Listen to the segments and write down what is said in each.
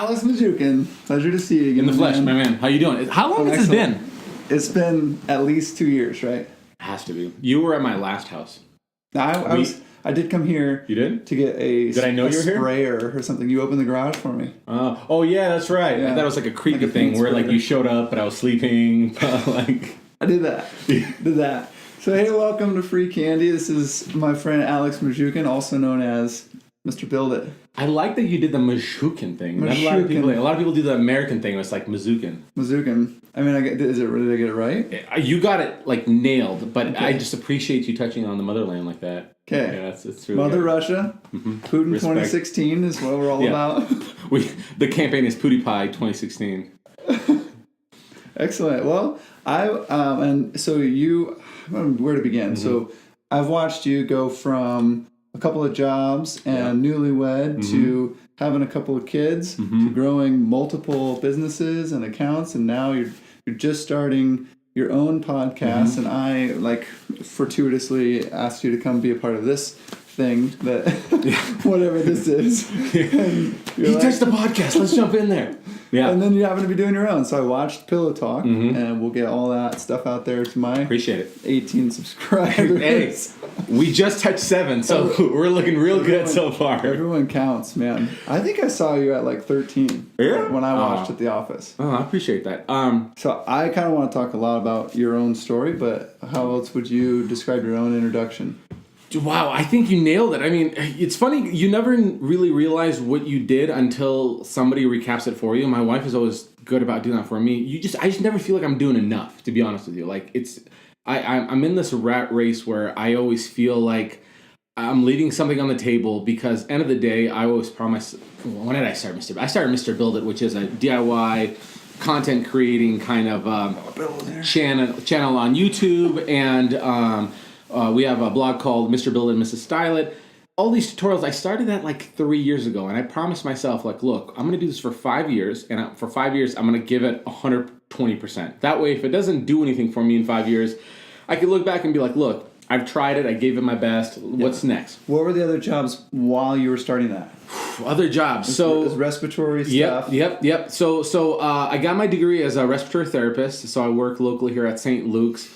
Alex Majukin. Pleasure to see you again. In the flesh, my man. How you doing? How long has this been? It's been at least 2 years, right? Has to be. You were at my last house. I did come here. You did? To get a Did I know you were here? Sprayer or something. You opened the garage for me. Oh yeah, that's right. Yeah. I thought it was like a creepy Like a thing paint where like sprayer. you showed up but I was sleeping. Like I did that. Did that. So hey, welcome to Free Candy. This is my friend Alex Majukin, also known as Mr. Build It. I like that you did the Majukin thing. A lot of people do the American thing. It's like Mazukin. Mazukin. I mean, did I get it right? You got it like nailed, but okay. I just appreciate you touching on the motherland like that. Okay. Yeah, it's really Mother good. Russia. Mm-hmm. Putin Respect. 2016 is what we're all about. The campaign is PewDiePie 2016. Excellent. Well, and so you, where to begin? Mm-hmm. So I've watched you go from a couple of jobs and newlywed to having a couple of kids to growing multiple businesses and accounts, and now you're just starting your own podcast, and I fortuitously asked you to come be a part of this thing that whatever this is. You touched the podcast. Let's jump in there. Yeah. And then you happen to be doing your own. So I watched Pillow Talk, and we'll get all that stuff out there to my appreciate it 18 subscribers. Hey, we just touched 7, so we're looking real good so far. Everyone counts, man. I think I saw you at like 13 when I watched at the office. Oh, I appreciate that. So I kind of want to talk a lot about your own story, but how else would you describe your own introduction? Wow, I think you nailed it. I mean, it's funny, you never really realize what you did until somebody recaps it for you. My wife is always good about doing that for me. I just never feel like I'm doing enough, to be honest with you. Like I'm in this rat race where I always feel like I'm leaving something on the table because end of the day, I always promise. When did I start Mr. I started Mr. Build It, which is a DIY content creating kind of channel on YouTube, and we have a blog called Mr. Build It and Mrs. Style It. All these tutorials, I started that like 3 years ago, and I promised myself, like, look, I'm going to do this for 5 years, and for 5 years, I'm going to give it 120%. That way, if it doesn't do anything for me in 5 years, I can look back and be like, look, I've tried it, I gave it my best, what's next? What were the other jobs while you were starting that? Other jobs. So respiratory stuff. Yep. So I got my degree as a respiratory therapist, so I work locally here at St. Luke's.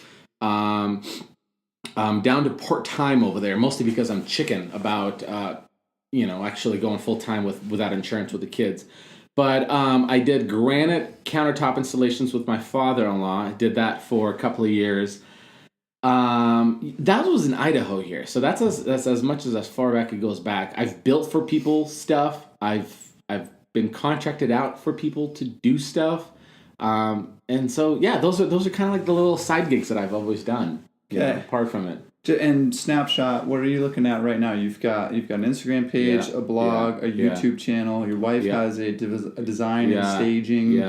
Down to part-time over there, mostly because I'm chicken about, actually going full-time without insurance with the kids. But I did granite countertop installations with my father-in-law. I did that for a couple of years. That was in Idaho here, so that's as much as far back it goes back. I've built for people stuff. I've been contracted out for people to do stuff. And so those are kind of like the little side gigs that I've always done. Okay. Apart from it. And Snapshot, what are you looking at right now? You've got an Instagram page, a blog, a YouTube channel. Your wife has a design and staging.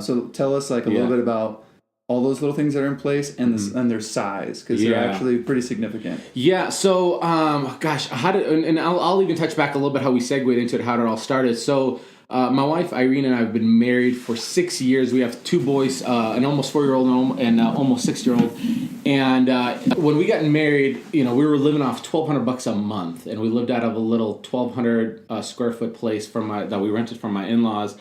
So tell us a little bit about all those little things that are in place and their size, because they're actually pretty significant. Yeah. So, I'll even touch back a little bit how we segued into it, how it all started. So. My wife Irene and I have been married for 6 years. We have 2 boys, an almost 4-year-old and almost 6-year-old. And when we got married, we were living off $1,200 a month, and we lived out of a little 1,200 square foot place that we rented from my in-laws.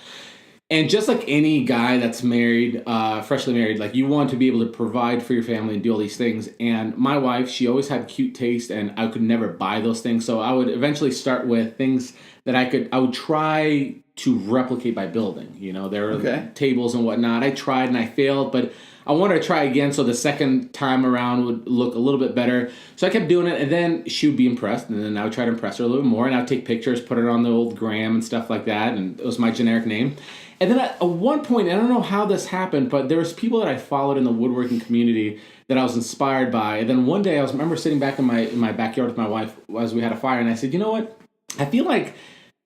And just like any guy that's married, freshly married, like you want to be able to provide for your family and do all these things. And my wife, she always had cute taste, and I could never buy those things. So I would eventually start with things that I would try to replicate by building. There were tables and whatnot. I tried and I failed, but I wanted to try again so the second time around would look a little bit better. So I kept doing it, and then she would be impressed, and then I would try to impress her a little bit more, and I would take pictures, put it on the old gram and stuff like that, and it was my generic name. And then at one point, I don't know how this happened, but there was people that I followed in the woodworking community that I was inspired by. And then one day I remember sitting back in my backyard with my wife as we had a fire, and I said, you know what? I feel like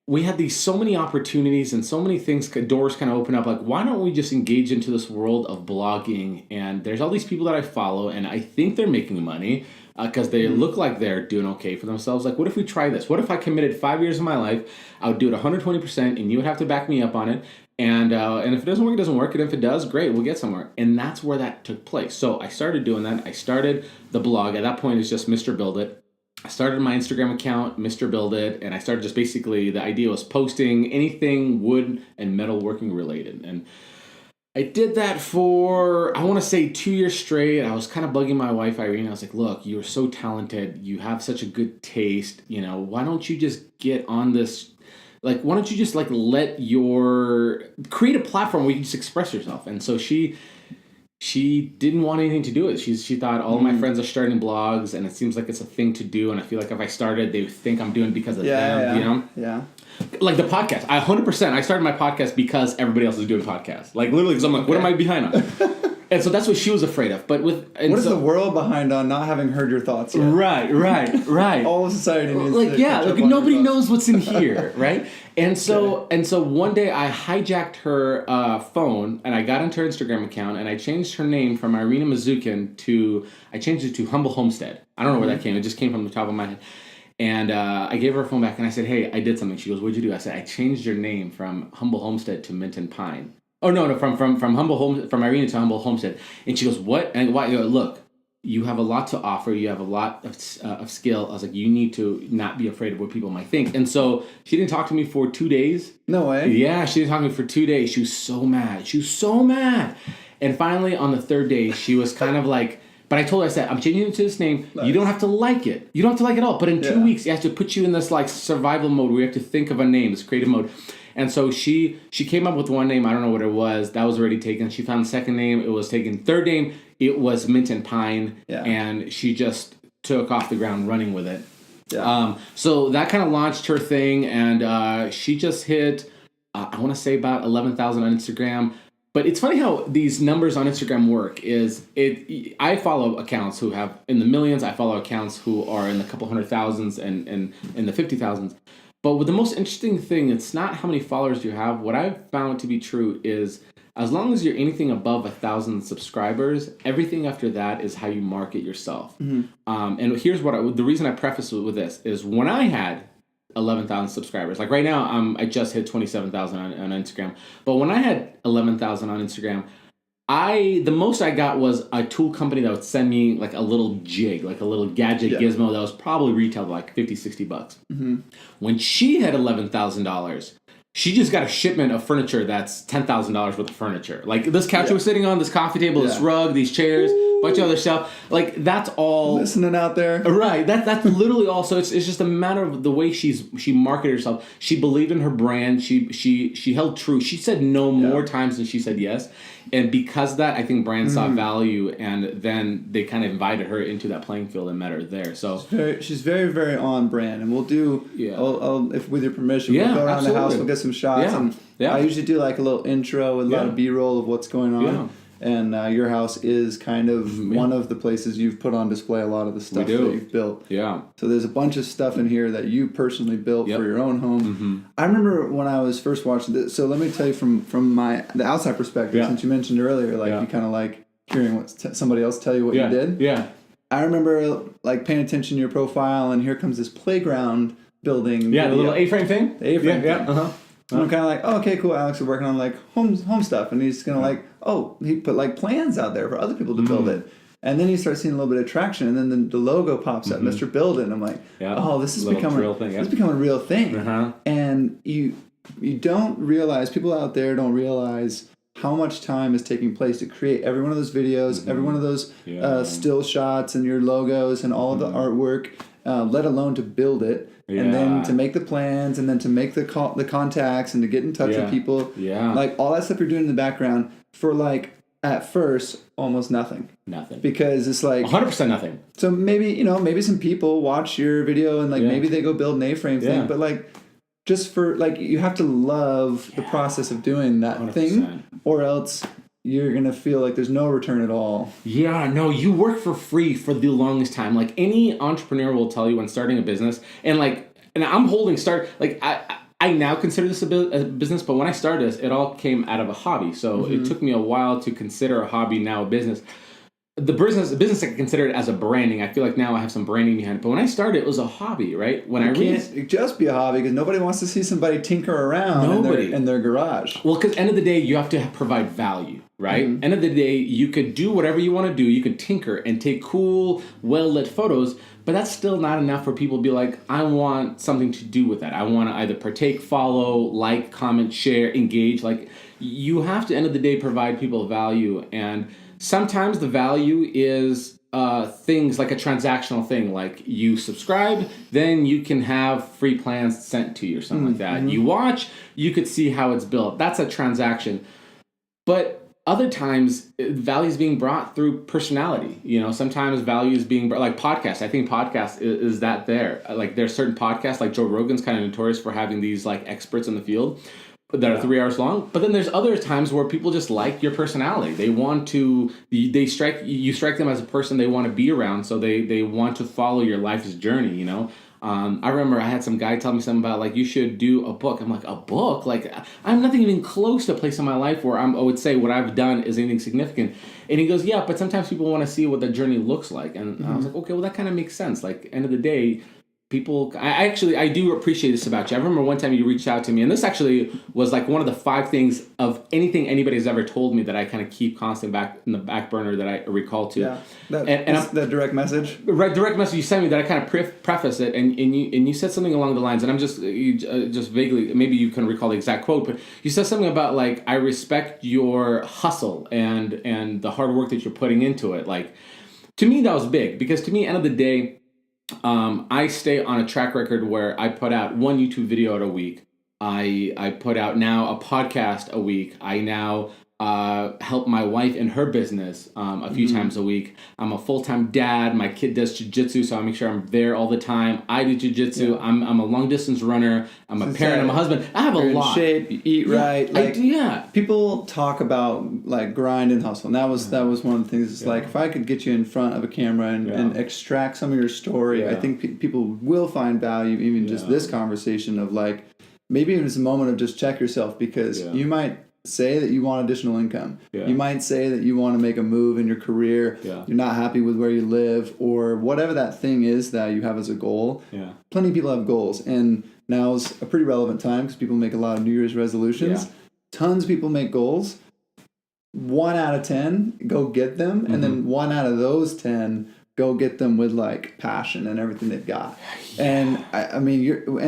we had so many opportunities and so many things, doors kind of open up. Like, why don't we just engage into this world of blogging? And there's all these people that I follow, and I think they're making money because they look like they're doing okay for themselves. Like, what if we try this? What if I committed 5 years of my life? I would do it 120%, and you would have to back me up on it. And if it doesn't work, it doesn't work. And if it does, great, we'll get somewhere. And that's where that took place. So I started doing that. I started the blog. At that point, it's just Mr. Build It. I started my Instagram account, Mr. Build It, and I started just basically, the idea was posting anything wood and metalworking related. And I did that for, I want to say 2 years straight. I was kind of bugging my wife, Irene. I was like, look, you're so talented. You have such a good taste. Why don't you just get on this? Like, why don't you just create a platform where you can just express yourself? And so she didn't want anything to do with it. She thought all my friends are starting blogs, and it seems like it's a thing to do. And I feel like if I started, they would think I'm doing it because of them. Yeah. Like the podcast, 100%. I started my podcast because everybody else is doing podcasts. Like literally, because I'm like, what am I behind on? And so that's what she was afraid of. But what is the world behind on not having heard your thoughts yet? Right. All of society needs to catch up on nobody your thoughts. knows what's in here, right? And so one day I hijacked her phone and I got into her Instagram account and I changed her name from Irina Mazukin I changed it to Humble Homestead. I don't know where that came. It just came from the top of my head. And I gave her a phone back and I said, hey, I did something. She goes, what'd you do? I said, I changed your name from Humble Homestead to Mint and Pine. Oh, no, from Irina to Humble Homestead. And she goes, what? And why? Look, you have a lot to offer. You have a lot of skill. I was like, you need to not be afraid of what people might think. And so she didn't talk to me for 2 days. No way. Yeah, she didn't talk to me for 2 days. She was so mad. And finally, on the third day, she was kind of like, but I told her, I said, I'm changing it to this name. Nice. You don't have to like it. You don't have to like it at all. But in 2 weeks, it has to put you in this survival mode where you have to think of a name, this creative mode. And so she came up with one name. I don't know what it was. That was already taken. She found the second name. It was taken. Third name, it was Mint and Pine. Yeah. And she just took off the ground running with it. Yeah. So that kind of launched her thing. And she just hit, I want to say about 11,000 on Instagram. But it's funny how these numbers on Instagram work. I follow accounts who have in the millions. I follow accounts who are in the couple hundred thousands and in the 50,000s. But with the most interesting thing, it's not how many followers you have. What I've found to be true is as long as you're anything above 1,000 subscribers, everything after that is how you market yourself. Mm-hmm. And here's the reason I preface with this is when I had 11,000 subscribers. Like right now, I just hit 27,000 on Instagram. But when I had 11,000 on Instagram, the most I got was a tool company that would send me like a little jig, like a little gadget gizmo that was probably retailed like $50, $60. Mm-hmm. When she had $11,000, she just got a shipment of furniture that's $10,000 worth of furniture. Like this couch we're sitting on, this coffee table, this rug, these chairs, bunch of other stuff. Like that's all listening out there, right? That's literally all. So it's just a matter of the way she marketed herself. She believed in her brand. She held true. She said no more times than she said yes. And because of that, I think brands saw value, and then they kind of invited her into that playing field and met her there. So she's very, very on brand, and we'll do. I'll, if with your permission, we'll go around the house. We'll get some shots, and I usually do like a little intro with a lot of B-roll of what's going on. Yeah. And your house is kind of one of the places you've put on display a lot of the stuff that you've built. Yeah. So there's a bunch of stuff in here that you personally built for your own home. Mm-hmm. I remember when I was first watching this. So let me tell you from the outside perspective, since you mentioned earlier, like you kind of like hearing what somebody else tell you what you did. Yeah. I remember like paying attention to your profile, and here comes this playground building. Yeah, the little A-frame thing. The A-frame thing. Yeah. Uh-huh. And I'm kind of like, oh, okay, cool. Alex is working on like home stuff, and he's gonna he put like plans out there for other people to build it, and then you start seeing a little bit of traction, and then the logo pops up, Mr. Build It, and I'm like, oh, this is becoming a real thing, and you don't realize, people out there don't realize how much time is taking place to create every one of those videos, every one of those still shots, and your logos, and all of the artwork, let alone to build it. And then to make the plans, and then to make the contacts, and to get in touch with people. Yeah. Like, all that stuff you're doing in the background for, like, at first, almost nothing. Nothing. Because it's like... 100% nothing. So maybe some people watch your video, and, like, maybe they go build an A-frame thing. But, like, just for, like, you have to love the process of doing that 100%. Thing, or else... you're going to feel like there's no return at all. Yeah, no, you work for free for the longest time. Like, any entrepreneur will tell you when starting a business, and I'm holding I now consider this a business, but when I started this, it all came out of a hobby. So it took me a while to consider a hobby now a business. the business I consider it as a branding. I feel like now I have some branding behind it. But when I started, it was a hobby, right? When It can't just be a hobby because nobody wants to see somebody tinker around in their garage. Well, because end of the day, you have to provide value, right? End of the day, you could do whatever you want to do. You could tinker and take cool, well-lit photos, but that's still not enough for people to be like, I want something to do with that. I want to either partake, follow, like, comment, share, engage. Like, you have to, end of the day, provide people value. And sometimes the value is things like a transactional thing, like you subscribe, then you can have free plans sent to you or something like that. You watch, you could see how it's built. That's a transaction. But other times, value is being brought through personality. Sometimes value is being brought, like podcasts. I think podcast is that there. Like there's certain podcasts, like Joe Rogan's kind of notorious for having these like experts in the field that are 3 hours long. But then there's other times where people just like your personality. They want to, you strike them as a person they want to be around. So they want to follow your life's journey, I remember I had some guy tell me something about like, you should do a book. I'm like, a book? Like I'm nothing even close to a place in my life where I would say what I've done is anything significant. And he goes, yeah, but sometimes people want to see what the journey looks like. And I was like, okay, well that kind of makes sense. Like end of the day, people, I do appreciate this about you. I remember one time you reached out to me, and this actually was like one of the 5 things of anything anybody's ever told me that I kind of keep constant back in the back burner that I recall to. Yeah, that direct message. Right, direct message you sent me that I kind of preface it, and you said something along the lines, and I'm just vaguely, maybe you can recall the exact quote, but you said something about like, I respect your hustle and the hard work that you're putting into it. Like, to me, that was big, because to me, end of the day, I stay on a track record where I put out 1 YouTube video a week. I put out now a podcast a week. I now help my wife in her business a few times a week. I'm a full-time dad. My kid does jiu-jitsu, so I make sure I'm there all the time. I do jiu-jitsu. Yeah. I'm a long-distance runner. I'm a parent. I'm a husband. I have a lot. You're in shape. You eat right. Like, people talk about like grind and hustle, and that was one of the things. It's like, if I could get you in front of a camera and extract some of your story, I think people will find value even just this conversation of like, maybe even it's a moment of just check yourself, because you might say that you want additional income. Yeah. You might say that you want to make a move in your career. Yeah. You're not happy with where you live, or whatever that thing is that you have as a goal. Yeah. Plenty of people have goals, and now's a pretty relevant time because people make a lot of New Year's resolutions. Yeah. Tons of people make goals. 1 out of 10, go get them, and then 1 out of those 10, go get them with like passion and everything they've got. Yeah. And I mean,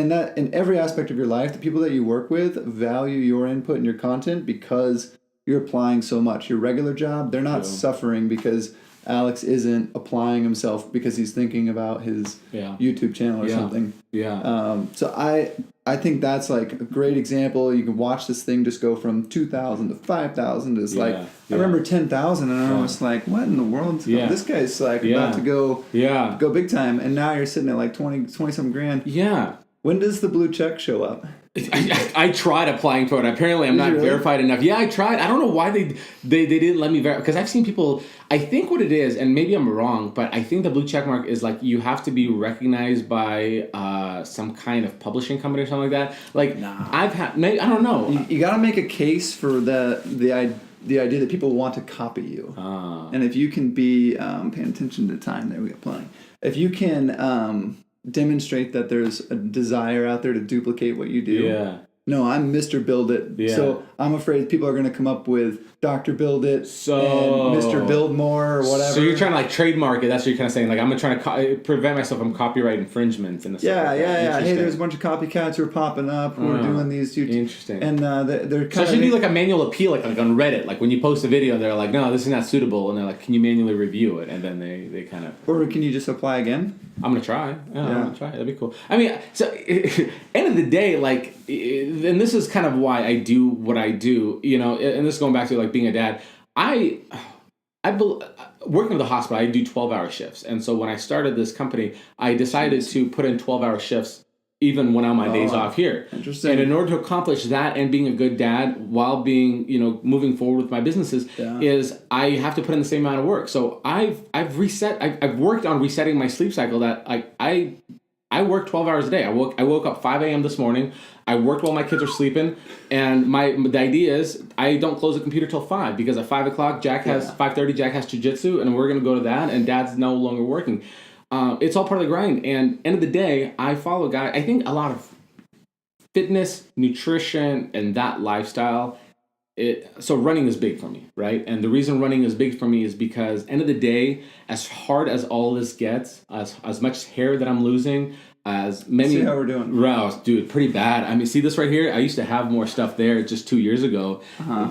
that in every aspect of your life, the people that you work with value your input and your content because you're applying so much. Your regular job, they're not suffering because Alex isn't applying himself because he's thinking about his YouTube channel or something. Yeah. So I think that's like a great example. You can watch this thing just go from 2,000 to 5,000. It's like, I remember 10,000 and I was like, what in the world? Yeah. This guy's like about to go big time. And now you're sitting at like 20 something grand. Yeah. When does the blue check show up? I tried applying for it. Apparently, I'm not verified enough. Yeah, I tried. I don't know why they didn't let me verify. Because I've seen people. I think what it is, and maybe I'm wrong, but I think the blue check mark is like you have to be recognized by some kind of publishing company or something like that. Like I've had. Maybe, I don't know. You got to make a case for the idea that people want to copy you. And if you can be paying attention to time, there we go. Plenty. If you can. Demonstrate that there's a desire out there to duplicate what you do. Yeah. No, I'm Mr. Build It. Yeah. So I'm afraid people are going to come up with Dr. Build It and Mr. Build More or whatever. So you're trying to like trademark it. That's what you're kind of saying. Like I'm trying to prevent myself from copyright infringements and stuff. Yeah. Hey, there's a bunch of copycats who are popping up who are doing these. Interesting. And they're kind so should you do like a manual appeal, like on Reddit, like when you post a video, they're like, no, this is not suitable, and they're like, can you manually review it? And then they kind of. Or can you just apply again? I'm gonna try. I'm gonna try. That'd be cool. I mean, so end of the day, like, and this is kind of why I do what I do, and this is going back to like being a dad. I working with the hospital, I do 12-hour shifts, and so when I started this company, I decided to put in 12-hour shifts even when I'm on days off here. Interesting. And in order to accomplish that and being a good dad while being, moving forward with my businesses, is I have to put in the same amount of work. So I've worked on resetting my sleep cycle that I I work 12 hours a day. I woke up 5 a.m. this morning. I worked while my kids are sleeping, and the idea is I don't close the computer till 5 because at 5 o'clock 5:30 Jack has jujitsu, and we're gonna go to that, and Dad's no longer working. It's all part of the grind. And end of the day, I follow a guy. I think a lot of fitness, nutrition, and that lifestyle. So running is big for me, right? And the reason running is big for me is because end of the day, as hard as all this gets, as much hair that I'm losing, as many. See how we're doing. Wow, dude, pretty bad. I mean, see this right here? I used to have more stuff there just 2 years ago.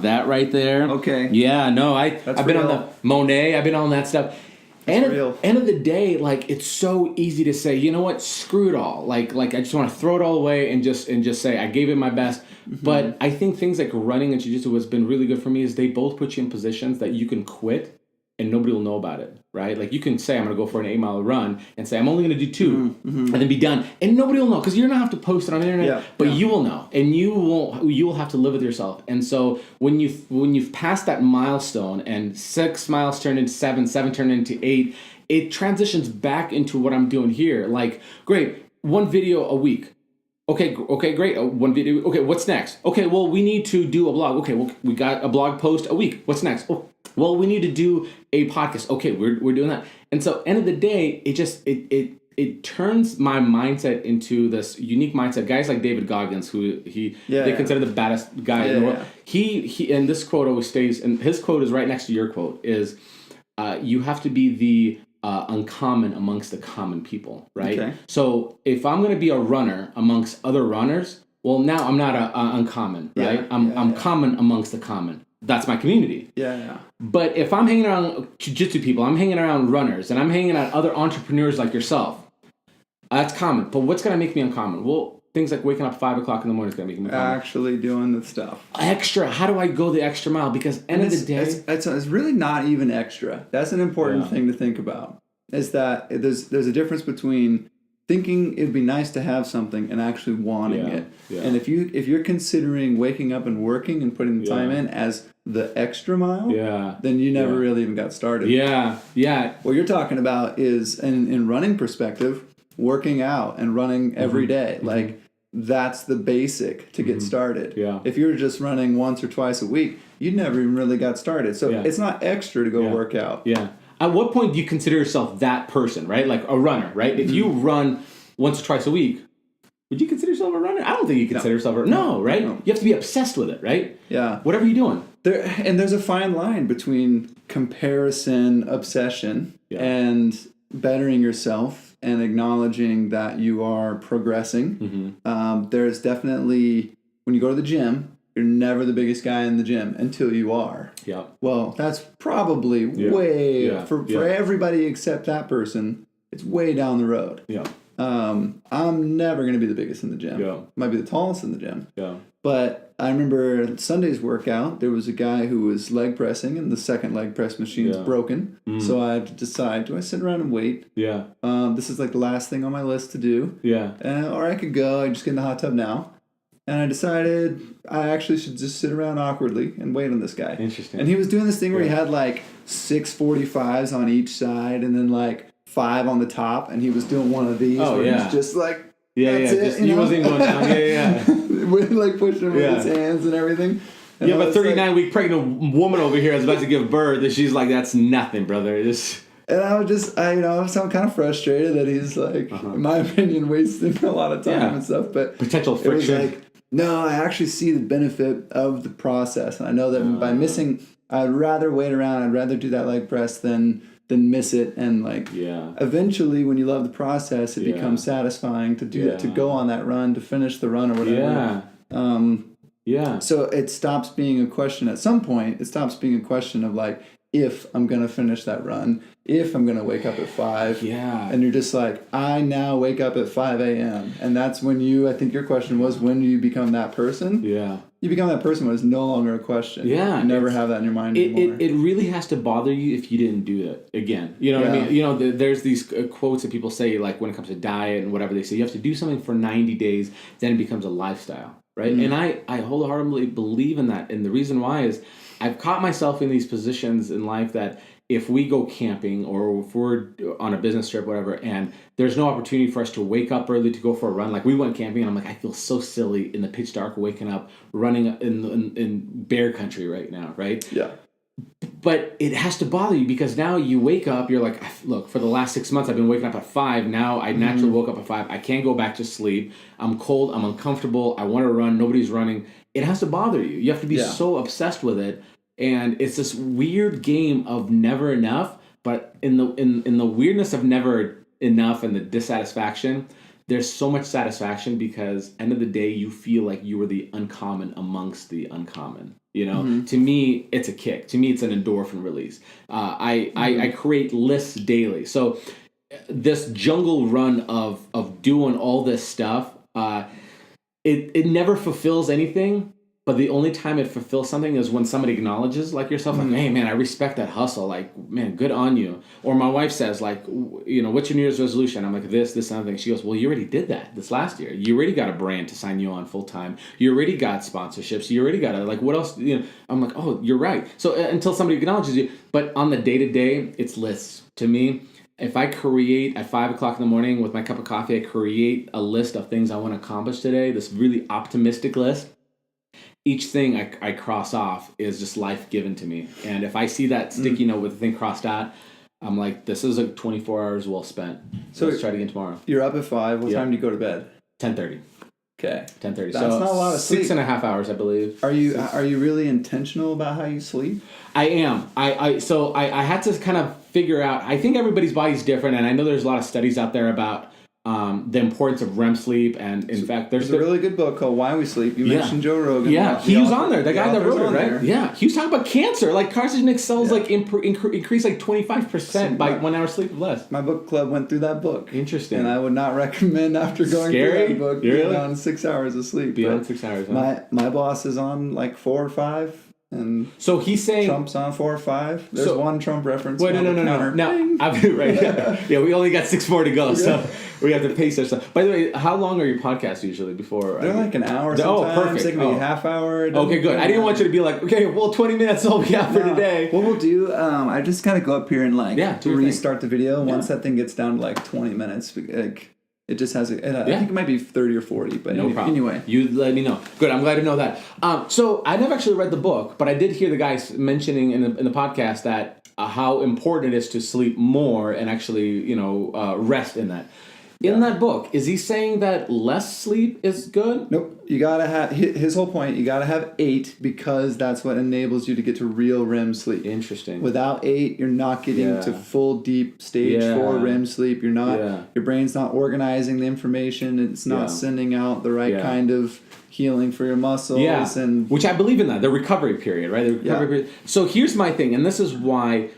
That right there. Okay. Yeah, no, I've been on the Monet. I've been on that stuff. End of the day, like, it's so easy to say, you know what, screw it all. Like I just want to throw it all away and just say I gave it my best. Mm-hmm. But I think things like running and jiu-jitsu, what's been really good for me is they both put you in positions that you can quit and nobody will know about it, right? Like you can say I'm going to go for an 8-mile run and say I'm only going to do 2 and then be done, and nobody will know because you're not have to post it on the internet, but you will know, and you will have to live with yourself. And so when you've passed that milestone and 6 miles turned into 7 turned into 8, it transitions back into what I'm doing here. Like, great, 1 video a week. Okay, great. 1 video. Okay, what's next? Okay, well, we need to do a blog. Okay, well, we got a blog post a week. What's next? Oh, well, we need to do a podcast. Okay, we're doing that. And so, end of the day, it just it turns my mindset into this unique mindset. Guys like David Goggins, who they consider the baddest guy in the world. He and this quote always stays, and his quote is right next to your quote. Is you have to be the uncommon amongst the common people, right? Okay. So if I'm going to be a runner amongst other runners, well, now I'm not uncommon, right? I'm common amongst the common. That's my community. Yeah. But if I'm hanging around jiu-jitsu people, I'm hanging around runners, and I'm hanging out other entrepreneurs like yourself, that's common. But what's going to make me uncommon? Well, things like waking up 5 o'clock in the morning is going to make me uncommon. Actually doing the stuff. Extra. How do I go the extra mile? Because end of the day... It's really not even extra. That's an important thing to think about. Is that there's a difference between thinking it'd be nice to have something and actually wanting it. Yeah. And if you're considering waking up and working and putting the time in as the extra mile, then you never really even got started. Yeah. What you're talking about is, in running perspective, working out and running every day. Like, that's the basic to get started. Yeah. If you're just running once or twice a week, you never even really got started. So it's not extra to go work out. Yeah. At what point do you consider yourself that person, right? Like a runner, right? If you run once or twice a week, would you consider yourself a runner? I don't think you consider yourself a runner. No, right? No. You have to be obsessed with it, right? Yeah. Whatever you're doing. There's a fine line between comparison, obsession, and bettering yourself and acknowledging that you are progressing. There's definitely, when you go to the gym, you're never the biggest guy in the gym until you are. Yeah. Well, that's probably way for everybody except that person. It's way down the road. Yeah. I'm never going to be the biggest in the gym. Yeah. Might be the tallest in the gym. Yeah. But I remember Sunday's workout, there was a guy who was leg pressing, and the second leg press machine is broken. So I had to decide, do I sit around and wait? Yeah. This is like the last thing on my list to do. Yeah. Or I could go, I just get in the hot tub now. And I decided I actually should just sit around awkwardly and wait on this guy. Interesting. And he was doing this thing where he had like 645s on each side and then like 5 on the top, and he was doing one of these where he was just like, that's it. He wasn't going down. With like pushing him with his hands and everything. And you have a 39-week pregnant woman over here that's about to give birth, and she's like, that's nothing, brother. And I was just, I'm kind of frustrated that he's like, in my opinion, wasting a lot of time and stuff. But potential friction. It was like, no, I actually see the benefit of the process. And I know that by missing, I'd rather wait around. I'd rather do that leg press than miss it. And like, eventually when you love the process, it becomes satisfying to do that, to go on that run, to finish the run or whatever. So it stops being a question at some point. It stops being a question of like, if I'm going to finish that run, if I'm going to wake up at 5. Yeah. And you're just like, I now wake up at 5 a.m. And that's when I think your question was, when do you become that person? Yeah. You become that person when it's no longer a question. Yeah. You never have that in your mind anymore. It really has to bother you if you didn't do it again. You know what I mean? You know, there's these quotes that people say, like when it comes to diet and whatever, they say you have to do something for 90 days, then it becomes a lifestyle. right? And I wholeheartedly believe in that. And the reason why is I've caught myself in these positions in life that if we go camping or if we're on a business trip, whatever, and there's no opportunity for us to wake up early to go for a run, like we went camping and I'm like, I feel so silly in the pitch dark waking up, running in bear country right now, right? Yeah. But it has to bother you because now you wake up, you're like, look, for the last 6 months, I've been waking up at 5. Now I naturally woke up at 5. I can't go back to sleep. I'm cold. I'm uncomfortable. I want to run. Nobody's running. It has to bother you. You have to be so obsessed with it. And it's this weird game of never enough. But in the weirdness of never enough and the dissatisfaction, there's so much satisfaction because end of the day, you feel like you were the uncommon amongst the uncommon. You know, to me, it's a kick. To me, it's an endorphin release. I create lists daily. So this jungle run of doing all this stuff, it never fulfills anything. But the only time it fulfills something is when somebody acknowledges, like yourself, like, hey, man, I respect that hustle. Like, man, good on you. Or my wife says, like, you know, what's your New Year's resolution? I'm like, this, and other thing. She goes, well, you already did that this last year. You already got a brand to sign you on full time. You already got sponsorships. You already got like, what else? You know, I'm like, oh, you're right. So until somebody acknowledges you. But on the day-to-day, it's lists. To me, if I create at 5 o'clock in the morning with my cup of coffee, I create a list of things I want to accomplish today, this really optimistic list. Each thing I cross off is just life given to me. And if I see that sticky note with the thing crossed out, I'm like, this is like 24 hours well spent. So let's try it again tomorrow. You're up at 5. What time do you go to bed? 10:30. Okay. 10:30. That's not a lot of sleep. 6.5 hours, I believe. Are you really intentional about how you sleep? I am. I had to kind of figure out, I think everybody's body's different, and I know there's a lot of studies out there about the importance of REM sleep, and in fact, there's a really good book called Why We Sleep. You mentioned Joe Rogan. Yeah, he was on there. The guy that wrote it, right? There. Yeah, he was talking about cancer. Like carcinogenic cells, like increase like 25% by 1 hour sleep or less. My book club went through that book. Interesting. And I would not recommend after going through that book being on 6 hours of sleep. Beyond 6 hours. Huh? My boss is on like 4 or 5. And so he's saying Trump's on 4 or 5. There's one Trump reference. Wait, no. Now, right? Yeah, we only got 6 more to go, so we have to pace ourselves. By the way, how long are your podcasts usually before? They're like an hour. Sometimes. Oh, perfect. They can be a half hour. Okay, good. I didn't want you to be like, okay, well, 20 minutes all we got for today. What we'll do, I just kind of go up here and like restart the video. Once that thing gets down to like 20 minutes, like. It just has I think it might be 30 or 40, but anyway. You let me know. Good, I'm glad to know that. So I never actually read the book, but I did hear the guys mentioning in the podcast that how important it is to sleep more and actually, rest in that. In that book, is he saying that less sleep is good? Nope. You gotta have his whole point. You gotta have 8 because that's what enables you to get to real REM sleep. Interesting. Without 8, you're not getting to full deep stage 4 REM sleep. You're not. Your brain's not organizing the information. It's not sending out the right kind of healing for your muscles. Yeah. And which I believe in that. The recovery period, right? The recovery period. So here's my thing, and this is why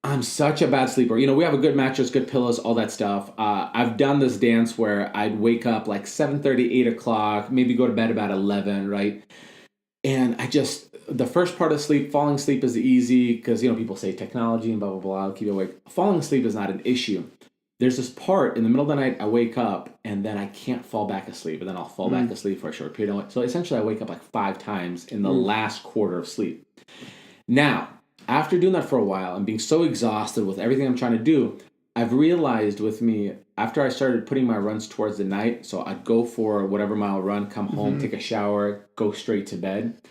I'm such a bad sleeper. We have a good mattress, good pillows, all that stuff. I've done this dance where I'd wake up like 7:30, 8 o'clock, maybe go to bed about 11, right? And the first part of sleep, falling asleep is easy because, people say technology and blah, blah, blah, I'll keep you awake. Falling asleep is not an issue. There's this part in the middle of the night, I wake up and then I can't fall back asleep. And then I'll fall back asleep for a short period of time. So essentially I wake up like 5 times in the last quarter of sleep. Now, after doing that for a while and being so exhausted with everything I'm trying to do, I've realized with me, after I started putting my runs towards the night, so I'd go for whatever mile run, come home, take a shower, go straight to bed,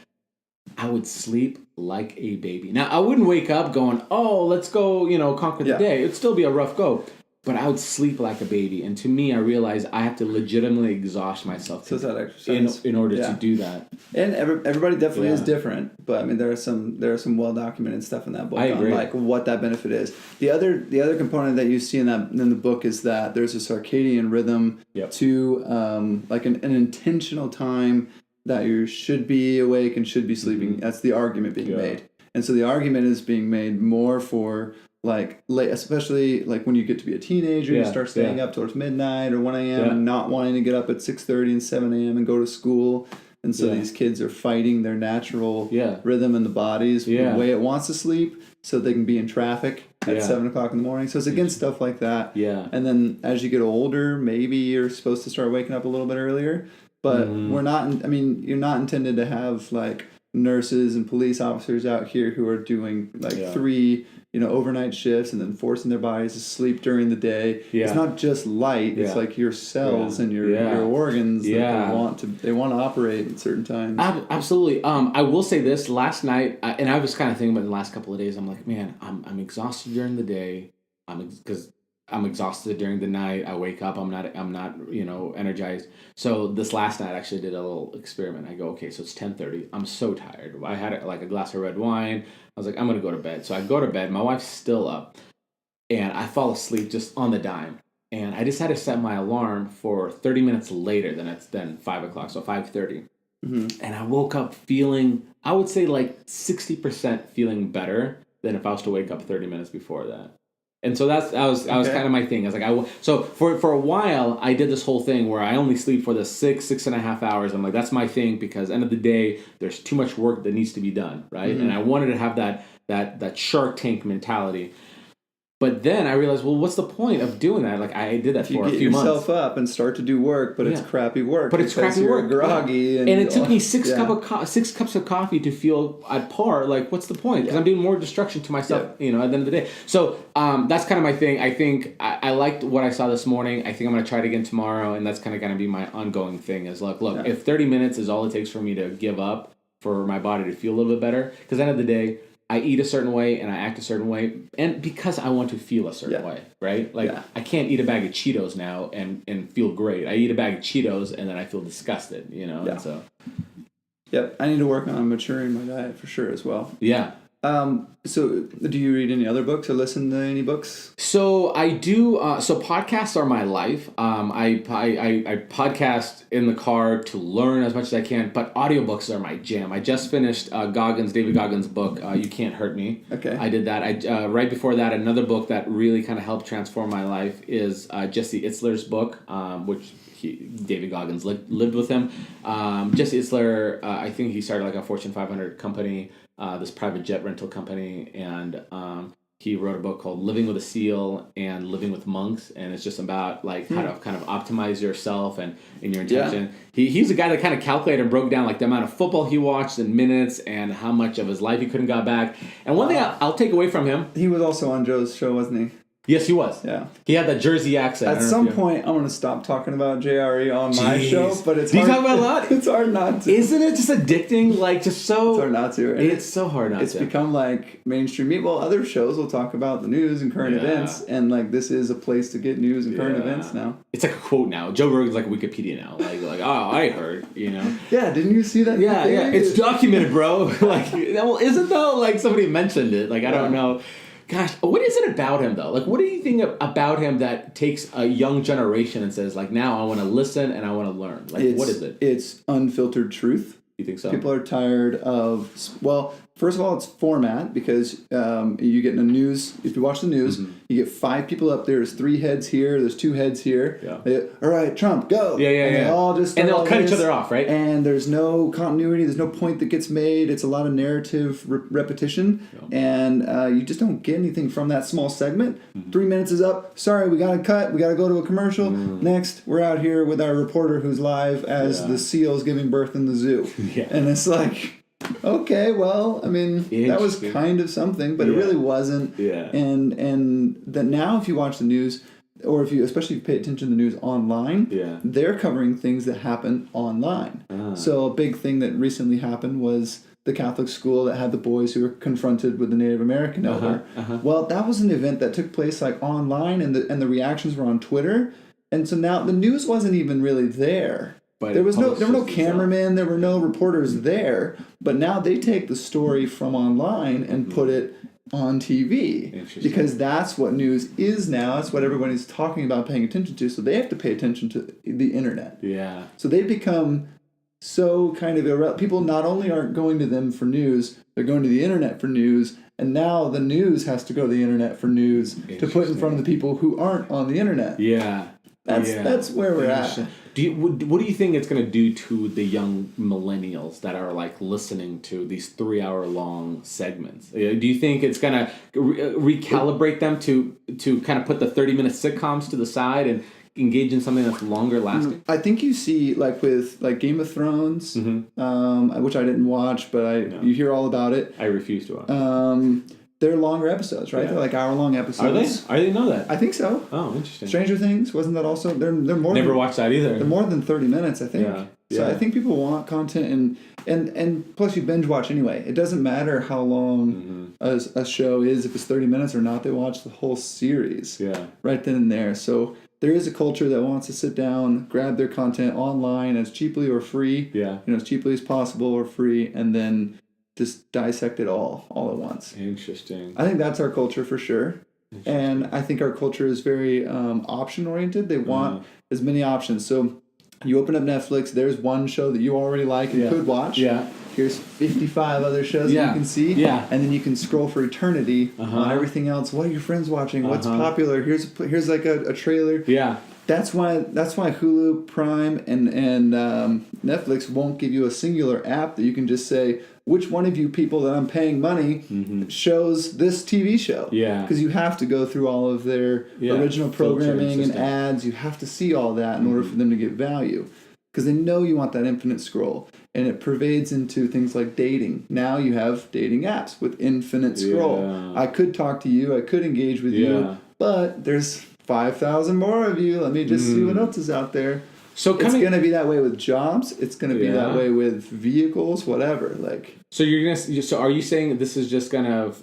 I would sleep like a baby. Now, I wouldn't wake up going, oh, let's go, conquer the day. It'd still be a rough go. But I would sleep like a baby. And to me, I realized I have to legitimately exhaust myself in order to do that. And everybody definitely is different. But I mean, there are some well-documented stuff in that book on like what that benefit is. The other component that you see in the book is that there's a circadian rhythm to like an intentional time that you should be awake and should be sleeping. That's the argument being made. And so the argument is being made more for like late, especially like when you get to be a teenager, you start staying up towards midnight or 1 a.m. and not wanting to get up at 6:30 and 7 a.m. and go to school. And so these kids are fighting their natural rhythm in the bodies the way it wants to sleep so they can be in traffic at 7 o'clock in the morning. So it's against stuff like that. Yeah. And then as you get older, maybe you're supposed to start waking up a little bit earlier. but we're not. I mean, you're not intended to have like nurses and police officers out here who are doing like 3 overnight shifts and then forcing their bodies to sleep during the day. It's not just light. It's like your cells and your organs that they want to operate at certain times. Absolutely. I will say this: last night, and I was kind of thinking about it the last couple of days. I'm like, man, I'm exhausted during the day. Because I'm exhausted during the night. I wake up. I'm not energized. So this last night, I actually did a little experiment. I go, okay, so it's 10:30. I'm so tired. I had like a glass of red wine. I was like, I'm gonna go to bed. So I go to bed. My wife's still up, and I fall asleep just on the dime. And I decided to set my alarm for 30 minutes later than 5 o'clock, so 5:30. And I woke up feeling, I would say like 60% feeling better than if I was to wake up 30 minutes before that. And so that was kind of my thing. I was like, so for a while, I did this whole thing where I only sleep for the 6.5 hours. I'm like, that's my thing, because end of the day, there's too much work that needs to be done, right? And I wanted to have that Shark Tank mentality. But then I realized, well, what's the point of doing that? Like, I did that for a few months. You get yourself up and start to do work, but it's crappy work. But it's crappy work. Groggy. And it took me 6 cups of coffee to feel at par. Like, what's the point? Because I'm doing more destruction to myself, at the end of the day. So that's kind of my thing. I think I liked what I saw this morning. I think I'm going to try it again tomorrow. And that's kind of going to be my ongoing thing is, look, if 30 minutes is all it takes for me to give up for my body to feel a little bit better, because at the end of the day, I eat a certain way and I act a certain way, and because I want to feel a certain way, right? Like I can't eat a bag of Cheetos now and feel great. I eat a bag of Cheetos and then I feel disgusted, And so, I need to work on maturing my diet for sure as well. Yeah. So do you read any other books or listen to any books? So I do. So podcasts are my life. I podcast in the car to learn as much as I can, but audiobooks are my jam. I just finished David Goggins' book, You Can't Hurt Me. Okay. I did that. Right before that, another book that really kind of helped transform my life is Jesse Itzler's book, which David Goggins lived with him. Jesse Itzler, I think he started like a Fortune 500 company, this private jet rental company, and he wrote a book called Living with a SEAL and Living with Monks, and it's just about like how to kind of optimize yourself and your intention. He's a guy that kind of calculated and broke down like the amount of football he watched in minutes and how much of his life he couldn't got back. And one thing I'll take away from him, he was also on Joe's show, wasn't he? Yes, he was. Yeah. He had that Jersey accent. At some point, I'm going to stop talking about JRE on my show, but it's hard. Do you talk about a lot? It's hard not to. Isn't it just addicting? Like, just so... It's hard not to. And it's so hard not to. It's become, like, mainstream. Well, other shows will talk about the news and current events, and, like, this is a place to get news and current events now. It's like a quote now. Joe Rogan's like Wikipedia now. Like, oh, I heard, Yeah, didn't you see that? Yeah. It's documented, bro. Like, well, isn't though? Like, somebody mentioned it. Like, I don't know. Gosh, what is it about him, though? Like, what do you think about him that takes a young generation and says, like, now I want to listen and I want to learn? Like, what is it? It's unfiltered truth. You think so? People are tired of, well, first of all, it's format, because you get in the news, if you watch the news, you get 5 people up there, there's 3 heads here, there's 2 heads here. Yeah. All right, Trump, go. They all just and they'll cut each other off, right? And there's no continuity, there's no point that gets made, it's a lot of narrative repetition, and you just don't get anything from that small segment. 3 minutes is up, sorry, we gotta cut, we gotta go to a commercial. Next, we're out here with our reporter who's live as the seal's giving birth in the zoo. And it's like, okay, well, I mean, that was kind of something, but it really wasn't. And that now, if you watch the news, or especially if you pay attention to the news online, they're covering things that happen online. So a big thing that recently happened was the Catholic school that had the boys who were confronted with the Native American elder. Well, that was an event that took place like online, and the reactions were on Twitter, and so now the news wasn't even really there. But there were no cameramen, there were no reporters there, but now they take the story from online and put it on TV, because that's what news is now. That's what everybody's talking about, paying attention to. So they have to pay attention to the internet. Yeah. So they've become so kind of irrelevant. People not only aren't going to them for news, they're going to the internet for news, and now the news has to go to the internet for news to put in front of the people who aren't on the internet. Yeah. That's where we're at. What do you think it's going to do to the young millennials that are like listening to these 3-hour-long segments? Do you think it's going to recalibrate them to kind of put the 30-minute sitcoms to the side and engage in something that's longer lasting? I think you see like with like Game of Thrones, which I didn't watch, but you hear all about it. I refuse to watch. They're longer episodes, right? Yeah. They're like hour-long episodes. Are they? I didn't know that. I think so. Oh, interesting. Stranger Things, wasn't that also? They're more. Never than, watched that either. They're more than 30 minutes, I think. Yeah. So I think people want content, and plus you binge watch anyway. It doesn't matter how long a show is, if it's 30 minutes or not. They watch the whole series. Yeah. Right then and there. So there is a culture that wants to sit down, grab their content online as cheaply or free. Yeah. As cheaply as possible or free, and then just dissect it all at once. Interesting. I think that's our culture for sure. And I think our culture is very option oriented. They want as many options. So you open up Netflix, there's one show that you already like and could watch. Yeah. Here's 55 other shows that you can see. Yeah. And then you can scroll for eternity on everything else. What are your friends watching? What's popular? Here's like a trailer. Yeah. That's why Hulu, Prime, and Netflix won't give you a singular app that you can just say, which one of you people that I'm paying money shows this TV show? Yeah. Because you have to go through all of their original programming and ads. You have to see all that in order for them to get value. Because they know you want that infinite scroll. And it pervades into things like dating. Now you have dating apps with infinite scroll. Yeah. I could talk to you. I could engage with you. But there's 5,000 more of you. Let me just see what else is out there. So it's going to be that way with jobs. It's going to be that way with vehicles, whatever. So are you saying this is just gonna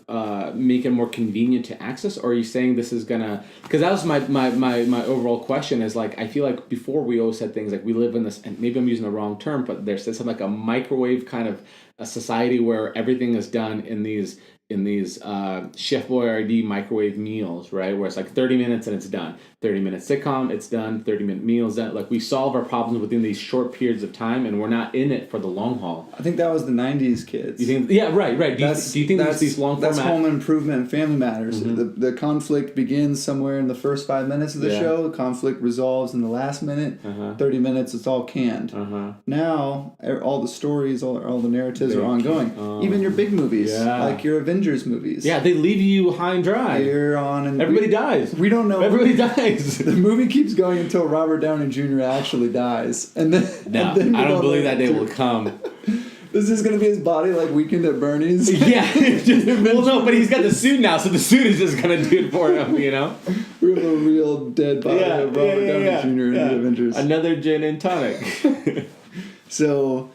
make it more convenient to access, or are you saying this is gonna? Because that was my overall question. Is like, I feel like before we always said things like we live in this, and maybe I'm using the wrong term, but there's something like a microwave kind of a society where everything is done in these Chef Boyardee microwave meals, right? Where it's like 30 minutes and it's done. 30-minute sitcom, it's done. 30-minute meals done. Like we solve our problems within these short periods of time, and we're not in it for the long haul. I think that was the 90s kids. You think? Yeah, right. Do you think there's these long format? That's Home Improvement and Family Matters. The conflict begins somewhere in the first 5 minutes of the show. The conflict resolves in the last minute. 30 minutes, it's all canned. Now, all the stories, all the narratives are ongoing. Even your big movies, like your Avengers movies. Yeah, they leave you high and dry. You're on, and everybody dies. We don't know. Everybody dies. The movie keeps going until Robert Downey Jr. actually dies, and then I don't believe that day will come. This is going to be his body like Weekend at Bernie's. Yeah. Well, no, but he's got the suit now, so the suit is just going to do it for him, We have a real dead body of Robert Downey Jr. in the Avengers. Another gin and tonic. So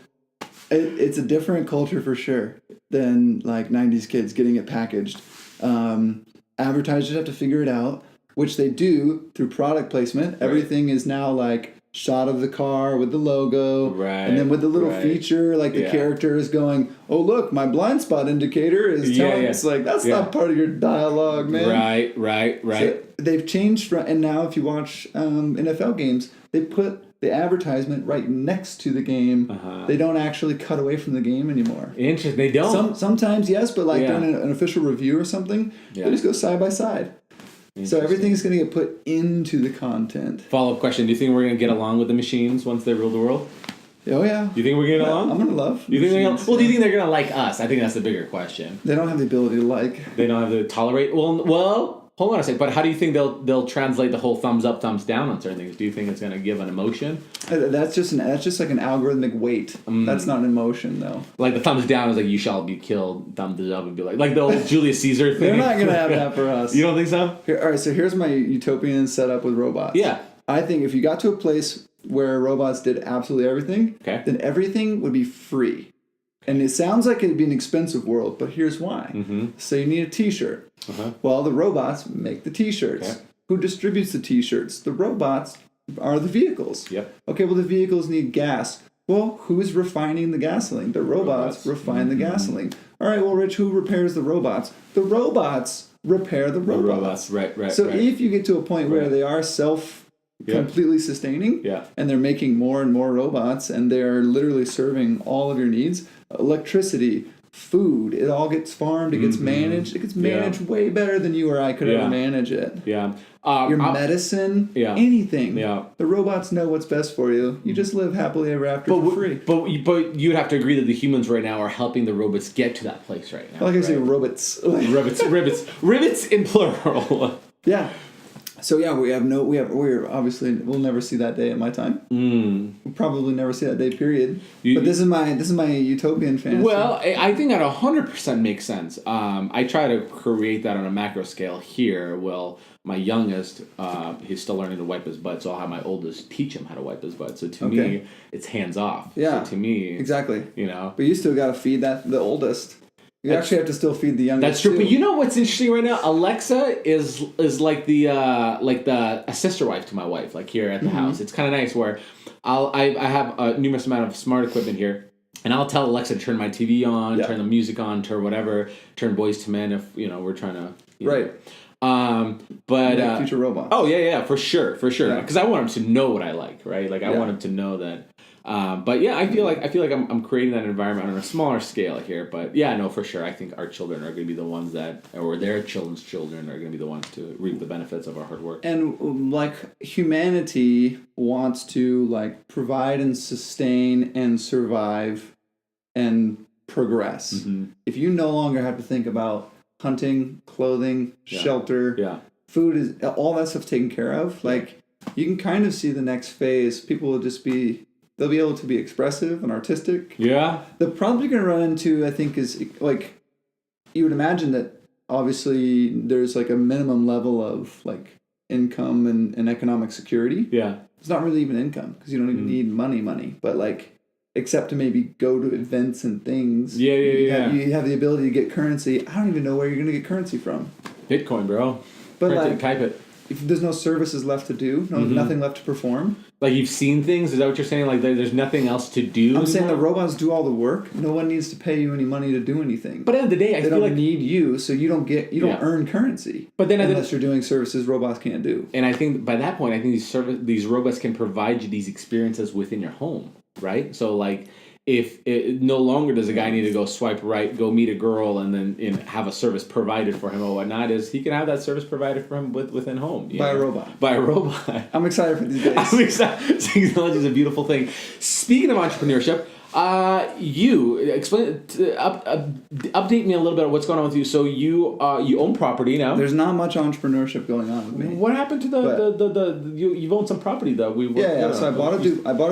it's a different culture for sure than like 90s kids getting it packaged. Advertisers have to figure it out, which they do through product placement. Right. Everything is now like shot of the car with the logo, right? And then with the little feature, like the character is going, "Oh look, my blind spot indicator is telling." It's like that's not part of your dialogue, man. Right. So they've changed and now if you watch NFL games, they put the advertisement right next to the game. They don't actually cut away from the game anymore. Interesting. They don't. Sometimes yes, but like during an official review or something, they just go side by side. So everything's going to get put into the content. Follow-up question. Do you think we're going to get along with the machines once they rule the world? Oh, yeah. You think we're going to get along? I'm going to love you think machines. Do you think they're going to like us? I think that's the bigger question. They don't have the ability to like. They don't have to tolerate. Well, hold on a second. But how do you think they'll translate the whole thumbs up, thumbs down on certain things? Do you think it's going to give an emotion? That's just like an algorithmic weight. That's not an emotion, though. Like the thumbs down is like you shall be killed. Thumbs up would be like the old Julius Caesar thing. They're not going to have that for us. You don't think so? All right. So here's my utopian setup with robots. Yeah. I think if you got to a place where robots did absolutely everything, then everything would be free. And it sounds like it'd be an expensive world, but here's why. So you need a t-shirt. Well, the robots make the t-shirts. Okay. Who distributes the t-shirts? The robots are the vehicles. Yep. Okay, well, the vehicles need gas. Well, who's refining the gasoline? The robots refine the gasoline. All right, well, Rich, who repairs the robots? The robots repair the robots. Right. So if you get to a point where they are completely sustaining, and they're making more and more robots, and they're literally serving all of your needs, electricity, food, it all gets farmed, it gets managed. It gets managed way better than you or I could ever manage it. Yeah. Your medicine, anything. Yeah. The robots know what's best for you. You just live happily ever after for free. But you'd have to agree that the humans right now are helping the robots get to that place right now. Like I say, robots. Rivets in plural. Yeah. So yeah, we're obviously we'll never see that day in my time. We'll probably never see that day. Period. But this is my utopian fantasy. Well, I think that 100% makes sense. I try to create that on a macro scale here. Well, my youngest, he's still learning to wipe his butt, so I'll have my oldest teach him how to wipe his butt. So to me, it's hands off. Yeah. So to me, exactly. You know, but you still got to feed the oldest. You actually have to still feed the youngest. That's true. Too. But you know what's interesting right now? Alexa is like the a sister wife to my wife, like here at the house. It's kind of nice where I have a numerous amount of smart equipment here, and I'll tell Alexa to turn my TV on, turn the music on, turn whatever, turn Boys to Men if we're trying to right. But future robot. Oh yeah, for sure. Because I want him to know what I like, right? Like I want him to know that. But yeah, I feel like I'm creating that environment on a smaller scale here. But yeah, no, for sure. I think our children are going to be the ones or their children's children are going to be the ones to reap the benefits of our hard work. And like humanity wants to like provide and sustain and survive and progress. Mm-hmm. If you no longer have to think about hunting, clothing, shelter, food, is all that stuff taken care of. Like you can kind of see the next phase. People will just be. They'll be able to be expressive and artistic. Yeah. The problem you're going to run into, I think, is like you would imagine that obviously there's like a minimum level of like income and economic security. Yeah. It's not really even income because you don't even need money, but like except to maybe go to events and things. Yeah. You have the ability to get currency. I don't even know where you're going to get currency from. Bitcoin, bro. But print like, it, type it. If there's no services left to do, nothing left to perform. Like you've seen things? Is that what you're saying? Like there's nothing else to do? I'm saying the robots do all the work. No one needs to pay you any money to do anything. But at the end of the day, they don't need you, so you don't earn currency. But then unless you're doing services robots can't do. And I think by that point, I think these robots can provide you these experiences within your home, right? So like if no longer does a guy need to go swipe right, go meet a girl, and then have a service provided for him or whatnot, is he can have that service provided for him within home. By a robot. By a robot. I'm excited for these days. I'm excited. Technology is a beautiful thing. Speaking of entrepreneurship, you explain, update me a little bit of what's going on with you. So you own property now. There's not much entrepreneurship going on with me. What happened to you've owned some property though? So I bought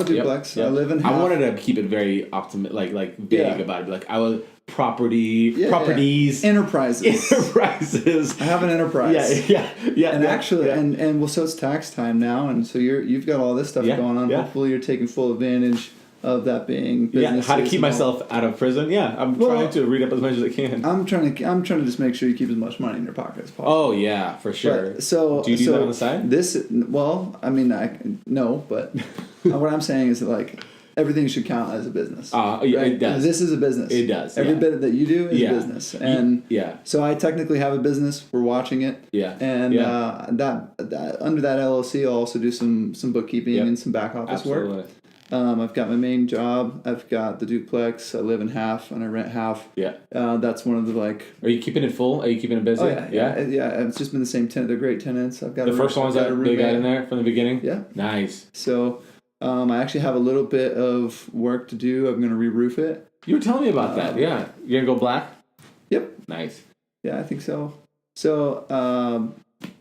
a duplex. Yep. I live in. I wanted to keep it very like big about it. Like I was properties, enterprises. I have an enterprise. Yeah. And actually, and well, so it's tax time now, and so you've got all this stuff going on. Yeah. Hopefully, you're taking full advantage of that being business. How to keep myself out of prison. Yeah, I'm trying to read up as much as I can. I'm trying to just make sure you keep as much money in your pocket as possible. Oh yeah, for sure. But, do you do that on the side? No, but what I'm saying is that like everything should count as a business. Right? It does. This is a business. It does. Every bit that you do is a business, and so I technically have a business. We're watching it. And that under that LLC, I'll also do some bookkeeping and some back office work. I've got my main job. I've got the duplex. I live in half and I rent half. Yeah. That's one of the like. Are you keeping it full? Are you keeping it busy? Oh, yeah. It's just been the same tenant. They're great tenants. I've got the first ones that they got in there from the beginning. Yeah. Nice. So, I actually have a little bit of work to do. I'm going to re-roof it. You were telling me about that. Yeah. You're gonna go black. Yep. Nice. Yeah, I think so. So,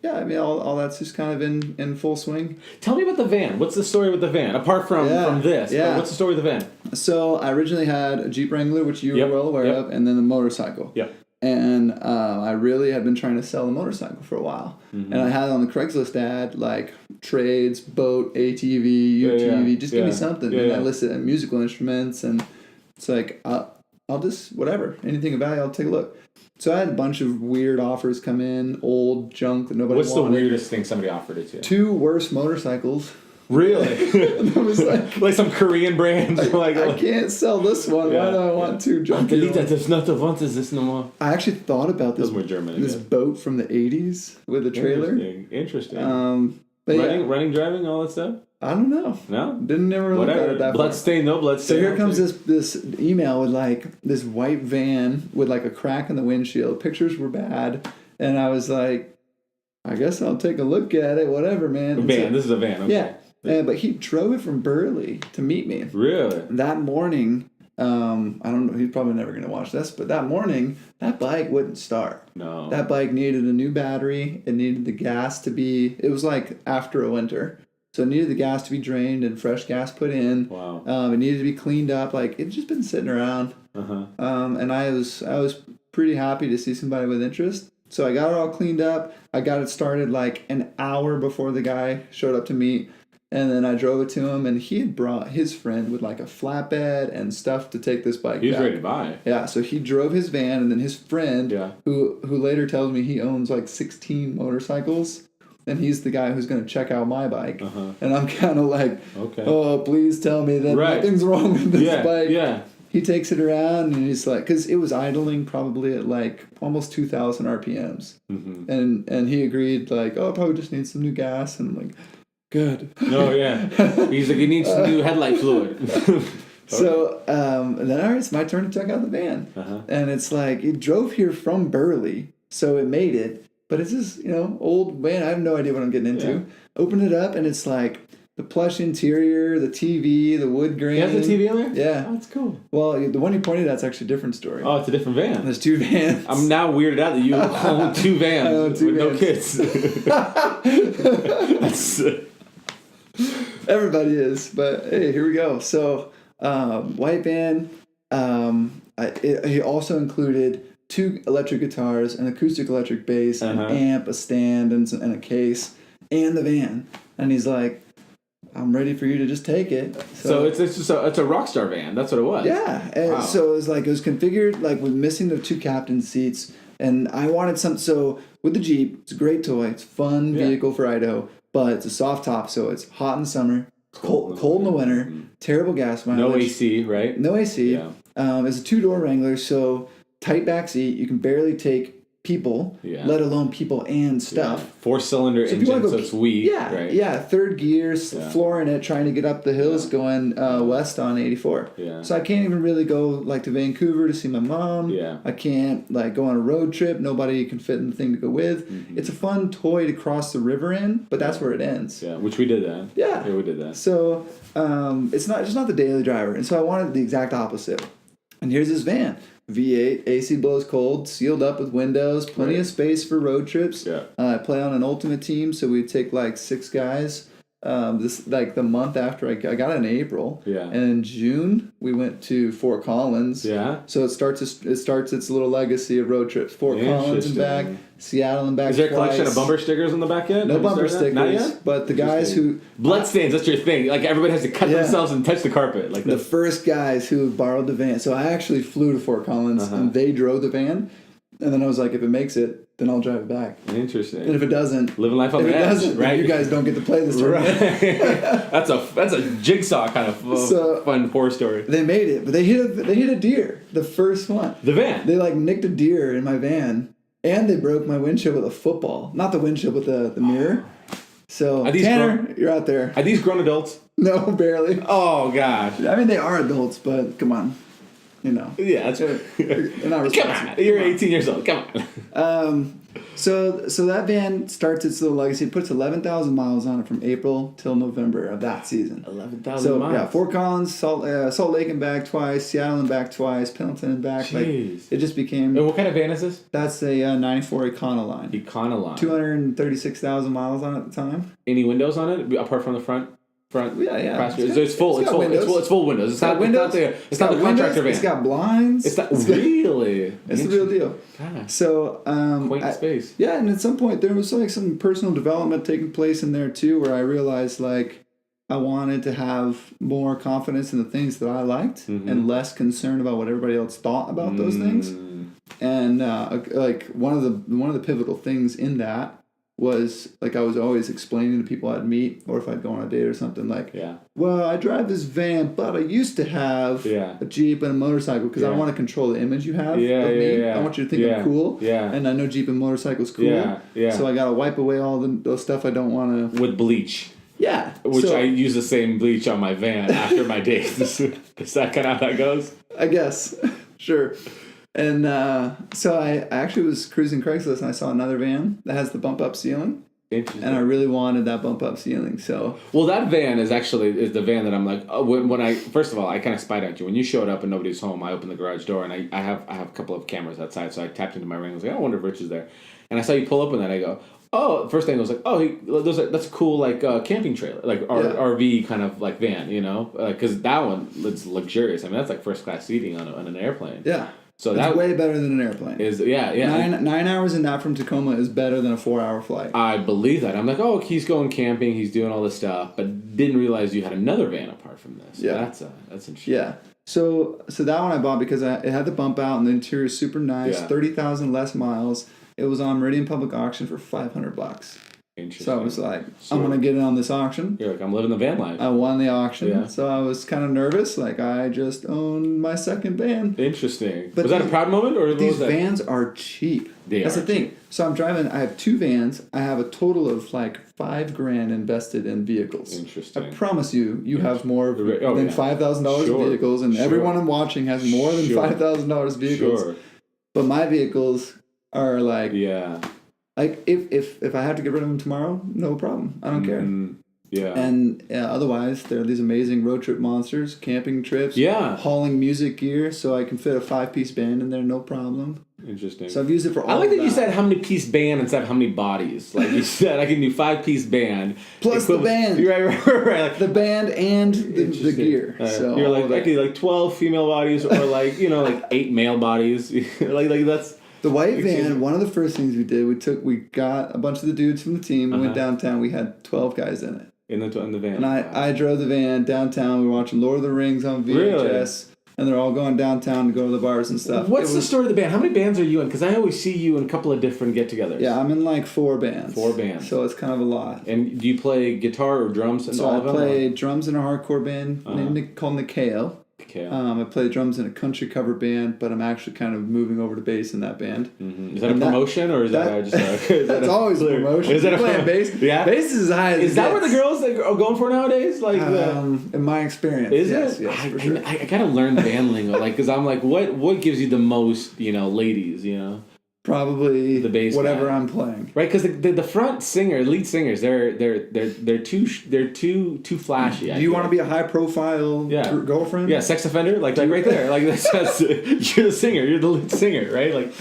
I mean, all that's just kind of in full swing. Tell me about the van. What's the story with the van? Apart from this, what's the story with the van? So I originally had a Jeep Wrangler, which you were well aware of, and then the motorcycle. Yep. And I really had been trying to sell the motorcycle for a while. Mm-hmm. And I had on the Craigslist ad, like, trades, boat, ATV, UTV, just give me something. And I listed musical instruments, and it's like, I'll just, whatever, anything of value, I'll take a look. So I had a bunch of weird offers come in, old junk that nobody wanted. What's the weirdest thing somebody offered it to you? 2 worse motorcycles. Really? And I was like some Korean brands. I can't sell this one. Why do I want 2 junky ones? There's not the want this no more. I actually thought about this. Those were German. This boat from the 80s with a trailer. Interesting. But running, driving, all that stuff? I don't know. No? Didn't never look at it that Bloodstain, no bloodstain. So here comes this email with like this white van with like a crack in the windshield. Pictures were bad. And I was like, I guess I'll take a look at it. Whatever, man. This is a van. Okay. Yeah. But he drove it from Burley to meet me. Really? That morning, I don't know. He's probably never going to watch this, but that morning, that bike wouldn't start. No. That bike needed a new battery. It needed the gas to be. It was like after a winter, so it needed the gas to be drained and fresh gas put in. Wow. It needed to be cleaned up. Like it'd just been sitting around. And I was pretty happy to see somebody with interest. So I got it all cleaned up. I got it started like an hour before the guy showed up to meet. And then I drove it to him, and he had brought his friend with like a flatbed and stuff to take this bike He was back. ready to buy. Yeah, so he drove his van, and then his friend, Yeah. who later tells me he owns like 16 motorcycles, and he's the guy who's going to check out my bike. And I'm kind of like, Okay. oh, please tell me that Right. nothing's wrong with this bike. Yeah. He takes it around, and he's like, because it was idling probably at like almost 2,000 RPMs. And he agreed, like, oh, I probably just need some new gas. And I'm like, good. No, yeah. He's like, he needs some new headlight fluid. So then, all right, it's my turn to check out the van. And it's like, it drove here from Burley, so it made it. But it's this, old van. I have no idea what I'm getting into. Yeah. Open it up, and it's like the plush interior, the TV, the wood grain. He has the TV in there? Yeah. Oh, that's cool. Well, the one you pointed at's actually a different story. Oh, it's a different van. There's two vans. I'm now weirded out that you own two vans I own two with vans. no kids. That's Everybody is, but hey, here we go. So, white van. He also included 2 electric guitars, an acoustic electric bass, an amp, a stand, and a case, and the van. And he's like, "I'm ready for you to just take it." so it's just it's a Rockstar van. That's what it was. Yeah. And Wow. so it was configured like with missing the 2 captain seats, and I wanted some. So with the Jeep, it's a great toy. It's a fun vehicle for Idaho, but it's a soft top, so it's hot in the summer, cold in the winter, terrible gas mileage. No AC, right? No AC. Yeah. It's a 2-door Wrangler, so tight back seat. You can barely take people, let alone people and stuff. 4-cylinder So if you engine, wanna so go- it's weak. Yeah, right? yeah. 3rd gear, flooring it, trying to get up the hills, going west on 84. Yeah. So I can't even really go like to Vancouver to see my mom. Yeah. I can't like go on a road trip. Nobody can fit in the thing to go with. It's a fun toy to cross the river in, but that's where it ends. Yeah, which we did that. Yeah. Yeah, we did that. So it's not the daily driver, and so I wanted the exact opposite. And here's this van. V8, AC blows cold, sealed up with windows, plenty of space for road trips. Yeah. I play on an ultimate team, so we take like 6 guys. This like the month after I got it in April. Yeah. And in June we went to Fort Collins. Yeah. So it starts its little legacy of road trips. Fort Collins and back, Seattle and back. Is there a twice. collection of bumper stickers on the back yet? No Have you bumper started that? Not stickers, yet? but the guys who Bloodstains, that's your thing. Like everybody has to cut Yeah. themselves and touch the carpet. Like the that. first guys who borrowed the van. So I actually flew to Fort Collins and they drove the van. And then I was like, if it makes it, then I'll drive it back. Interesting. And if it doesn't, Living life on if the it edge, doesn't, right? then you guys don't get to play this tournament. Right. that's a jigsaw kind of So- fun horror story. They made it, but they hit a deer. The first one. The van. They like nicked a deer in my van, and they broke my windshield with a football. Not the windshield, but the mirror. So Are these Tanner, you're out there. Are these grown adults? No, barely. Oh gosh. I mean, they are adults, but come on, Yeah, that's they're not Come responsible. on. You're 18 years old. Come on. So that van starts its little legacy. It puts 11,000 miles on it from April till November of that season. 11,000 So miles. yeah, Fort Collins, Salt Lake and back twice, Seattle and back twice, Pendleton and back. Jeez. Like it just became. And what kind of van is this? That's a 94 Econoline. Econoline. 236,000 miles on it at the time. Any windows on it apart from the front? Yeah. Passenger. It's full. it's It's got full. windows. It's full windows. It's not windows. It's not the contractor van. It's got blinds. It's not got- really. It's the real deal. Gosh. So Quaint space. Yeah, and at some point there was like some personal development taking place in there too, where I realized like I wanted to have more confidence in the things that I liked and less concern about what everybody else thought about those things. And like one of the pivotal things in that was like I was always explaining to people I'd meet or if I'd go on a date or something like, well, I drive this van, but I used to have a Jeep and a motorcycle because I want to control the image you have of me. I want you to think I'm cool. And I know Jeep and motorcycle's cool. So I got to wipe away all those stuff I don't want to. With bleach. Yeah. Which so, I use the same bleach on my van after my dates. Is that kind of how that goes? I guess. Sure. And so I actually was cruising Craigslist and I saw another van that has the bump up ceiling. Interesting. and I really wanted that bump up ceiling. So Well, that van is the van that I'm like, when I first of all, I kind of spied at you when you showed up and nobody's home. I opened the garage door and I have a couple of cameras outside, so I tapped into my ring. I was like, I wonder if Rich is there, and I saw you pull up in that. I go, oh, first thing I was like, oh, that's a cool like camping trailer, like RV kind of like van, because that one looks luxurious. I mean, that's like first class seating on an airplane. yeah. So It's that way better than an airplane. is yeah. 9 hours in that from Tacoma is better than a 4-hour flight. I believe that. I'm like, oh, he's going camping, he's doing all this stuff, but didn't realize you had another van apart from this. Yeah. That's interesting. Yeah. So that one I bought because it had the bump out and the interior is super nice. Yeah. 30,000 less miles. It was on Meridian Public Auction for $500. Interesting. So I was like, I'm gonna get in on this auction. You're like, I'm living the van life. I won the auction, Yeah. so I was kind of nervous. Like I just owned my second van. Interesting. But was that a proud moment or what These was that? vans are cheap. That's are the thing. So I'm driving. I have 2 vans. I have a total of like $5,000 invested in vehicles. Interesting. I promise you have more than yeah. $5,000 Sure. vehicles, and Sure. everyone I'm watching has more than Sure. $5,000 vehicles. Sure. But my vehicles are like, Yeah. like if I have to get rid of them tomorrow, no problem. I don't care. Yeah. And otherwise, they're these amazing road trip monsters, camping trips, Yeah. hauling music gear, so I can fit a 5-piece band in there, no problem. Interesting. So I've used it for all I like of that you said how many piece band instead of how many bodies. Like you said, I can do 5-piece band Plus the band. You're right. Like, the band and the interesting. gear. So you're all like of I that. could do like 12 female bodies or like like 8 male bodies. like that's. The white van, one of the first things we did, we got a bunch of the dudes from the team, we went downtown, we had 12 guys in it. In the van. And I drove the van downtown, we were watching Lord of the Rings on VHS, Really? and they're all going downtown to go to the bars and stuff. What's the story of the band? How many bands are you in? Because I always see you in a couple of different get-togethers. Yeah, I'm in like 4 bands. 4 bands. So it's kind of a lot. And do you play guitar or drums in So all I of them? play drums in a hardcore band called Nikeo. Okay. I play drums in a country cover band, but I'm actually kind of moving over to bass in that band. Is that a promotion or is that just a... That's always a promotion. Is that a playing bass? Yeah. Bass is as high as Is that where the girls are going for nowadays? Like in my experience. Is yes, it? Yes, for sure. I gotta learn band lingo, like, because I'm like, what gives you the most, ladies, Probably the bass whatever guy. I'm playing. Right, because the front singer, lead singers, they're too flashy. Do you want to be a high profile girlfriend? Yeah, sex offender, like right there, like that's you're the singer, you're the lead singer, right? Like,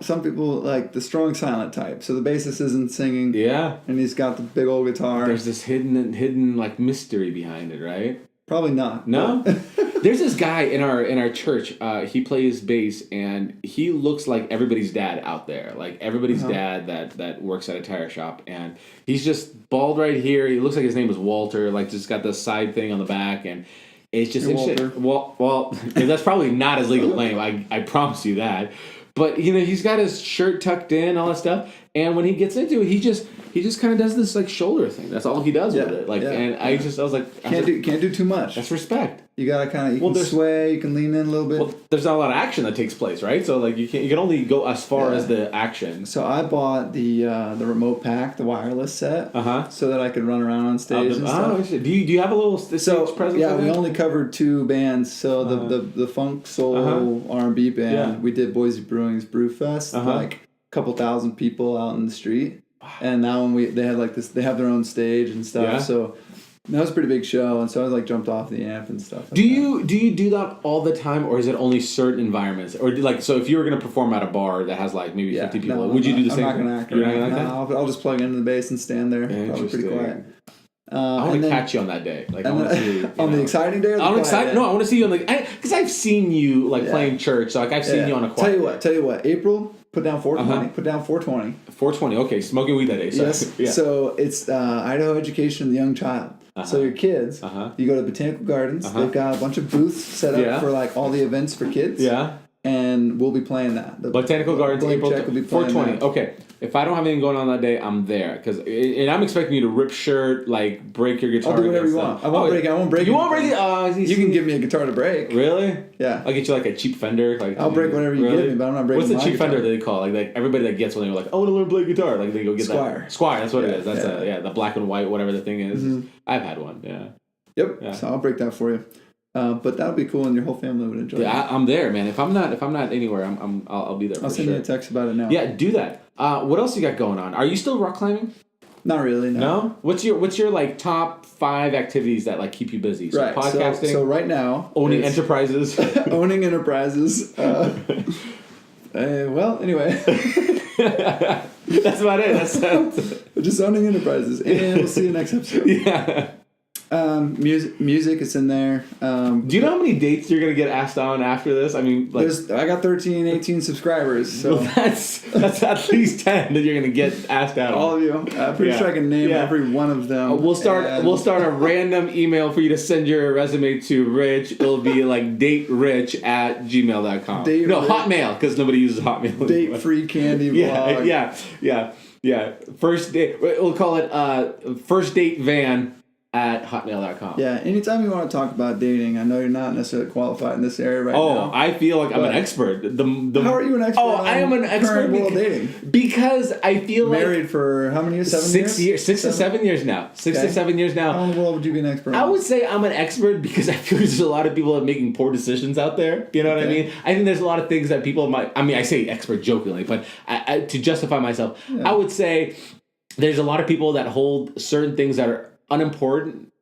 some people like the strong silent type. So the bassist isn't singing. Yeah. And he's got the big old guitar. There's this hidden like mystery behind it, right? Probably not. No. There's this guy in our church. He plays bass, and he looks like everybody's dad out there. Like everybody's dad that works at a tire shop, and he's just bald right here. He looks like his name was Walter. Like just got the side thing on the back, and it's just interesting. Well, that's probably not his legal name. I promise you that. But he's got his shirt tucked in, all that stuff, and when he gets into it, he just kind of does this like shoulder thing. That's all he does with it. Like, and I was like, can't do too much. That's respect. You gotta kind of you can sway, you can lean in a little bit. Well, there's not a lot of action that takes place, right? So like you can only go as far as the action. So I bought the remote pack, the wireless set, so that I could run around on stage and stuff. Do you have a little stage presence? Yeah, we only covered 2 bands. So the funk soul R&B band, we did Boise Brewing's Brewfest, like a couple thousand people out in the street. And now when they had like this, they have their own stage and stuff. Yeah. So that was a pretty big show, and so I like jumped off the amp and stuff. Do you do that all the time, or is it only certain environments? Or like, so if you were gonna perform at a bar that has like maybe 50 people, would you do the same? I'm not gonna act. You're not gonna act that? I'll just plug into the bass and stand there. Probably pretty quiet. I want to catch you on that day. Like I want to see you, on the exciting day. Or the I'm quiet excited. day? No, I want to see you on because I've seen you like playing church. So like I've seen you on a quiet. Tell you what. April. Put down 420. Put down 420. 420. Okay, smoking weed that day. So, yes. Yeah. So it's Idaho Education of the Young Child. So your kids, you go to Botanical Gardens. They've got a bunch of booths set up for like all the events for kids. Yeah. And we'll be playing that. The Botanical Gardens, April 420. Okay. If I don't have anything going on that day, I'm there and I'm expecting you to rip shirt, like break your guitar. I'll do whatever you want. I won't break it. You won't break it. You can give me a guitar to break. Really? Yeah. I'll get you like a cheap Fender. Like I'll break whatever you give me, but I'm not breaking. What's the cheap Fender that they call? Like everybody that gets when they're like, I want to learn to play guitar. Like they go get Squire. that. Squire. That's what it is. That's the black and white, whatever the thing is. I've had one. Yeah. Yep. Yeah. So I'll break that for you. But that would be cool, and your whole family would enjoy it. Yeah, I'm there, man. If I'm not anywhere, I'll be there. I'll send you a text about it now. Yeah, do that. What else you got going on? Are you still rock climbing? Not really. No. What's your like top 5 activities that like keep you busy? So right. podcasting. So right now, owning enterprises. owning enterprises. Well, anyway. That's about it. That's just owning enterprises, and we'll see you next episode. Yeah. Music is in there. Do you know how many dates you're gonna get asked on after this? I mean, like, I got 13, 18 subscribers, so that's at least 10 that you're gonna get asked out. All of you. I'm pretty sure I can name every one of them. We'll start a random email for you to send your resume to Rich. It'll be like daterich@gmail.com. Hotmail, because nobody uses Hotmail. Date free candy vlog. Yeah. First date. We'll call it first date van at hotmail.com. Yeah, anytime you want to talk about dating, I know you're not necessarily qualified in this area right now. Oh, I feel like I'm an expert. How are you an expert? I am an expert world dating. Because I feel like married for how many years? 6 years? 6 to 7 years now. 6 to 7 years now. How in the world would you be an expert? I would say I'm an expert because I feel there's a lot of people that are making poor decisions out there. You know what I mean? I think there's a lot of things that people might. I mean, I say expert jokingly, but to justify myself, I would say there's a lot of people that hold certain things that are unimportant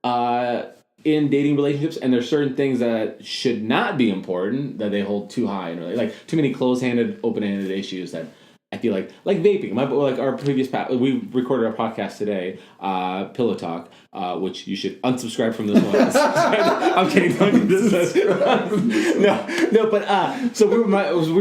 in dating relationships, and there's certain things that should not be important that they hold too high, and like too many closed-handed, open-handed issues that I feel like vaping. Like our previous we recorded our podcast today, Pillow Talk, which you should unsubscribe from this one. I'm kidding. No, but so we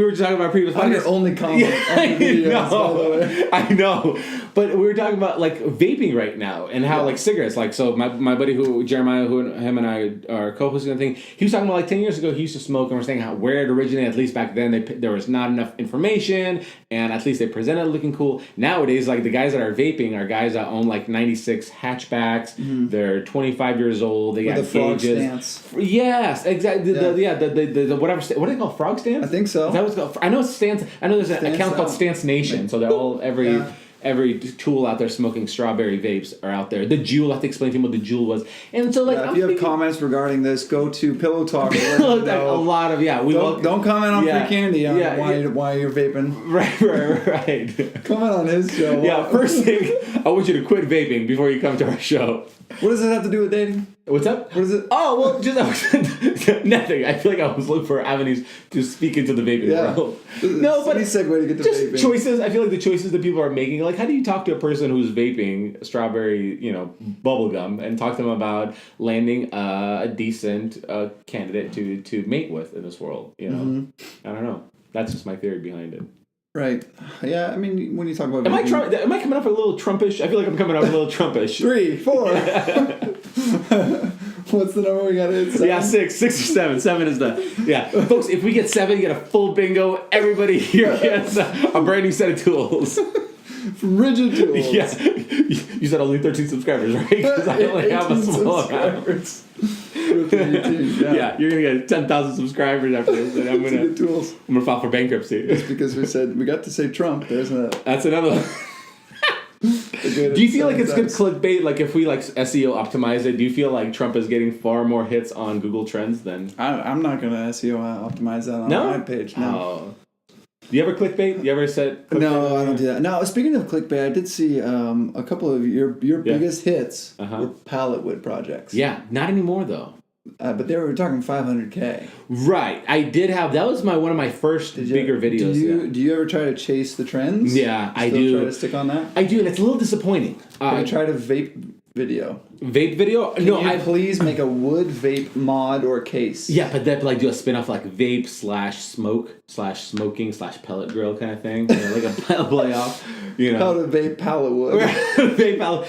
were talking about our previous podcast. I'm your only comment on the videos, by the way. I know, but we were talking about like vaping right now and how like cigarettes, like so my buddy Jeremiah, him and I are co-hosting the thing. He was talking about like 10 years ago he used to smoke, and we're saying how where it originated. At least back then there was not enough information, and at least they presented looking cool. Nowadays, like the guys that are vaping are guys that own like 96 hatchbacks. Mm-hmm. They're 25 years old. They got the frog gauges. stance. Yes, exactly. The whatever. What do they call frog stance? I think so. Is that what's called? I know it's stance. I know there's an account called Stance Nation. So they're all every tool out there smoking strawberry vapes are out there. The Juul, I have to explain to you what the Juul was. And so like if you have comments regarding this, go to Pillow Talk. A lot of don't comment on free candy on why you're vaping. Right. Comment on his show. Yeah, first thing, I want you to quit vaping before you come to our show. What does it have to do with dating? What's up? What is it? Oh, well, just nothing. I feel like I was looking for avenues to speak into the vaping world. No, but segue to get to just vaping. Choices. I feel like the choices that people are making. Like, how do you talk to a person who's vaping strawberry, bubble gum, and talk to them about landing a decent candidate to mate with in this world? I don't know. That's just my theory behind it. Right. Yeah, I mean, when you talk about... Am I coming up a little Trumpish? I feel like I'm coming up a little Trumpish. 3, 4. What's the number we got to hit? 7? Yeah, 6 or 7. 7 is the... Yeah. Folks, if we get 7, you get a full bingo. Everybody here gets a brand new set of tools. From Rigid Tools. Yes. You said only 13 subscribers, right? Because I only have a small amount. Yeah, you're gonna get 10,000 subscribers after this, and I'm gonna file for bankruptcy. Just because we got to say Trump. That's another one. Do you feel like it's good clickbait? Like if we SEO optimize it, do you feel like Trump is getting far more hits on Google Trends than? I'm not gonna SEO optimize that on my page. No. Oh. Do you ever clickbait? You ever said clickbait? No, I don't do that. Now, speaking of clickbait, I did see a couple of your biggest hits were pallet wood projects. Yeah, not anymore though. But they were talking 500K. Right, I did have. That was one of my first bigger videos. Do you ever try to chase the trends? Yeah, I do. Try to stick on that. I do, and it's a little disappointing. I tried a vape video. Vape video? Can you please make a wood vape mod or case? Yeah, but then do a spin-off like vape /smoking /pellet grill kind of thing. Like a play off. How to vape pallet wood. Vape pallet.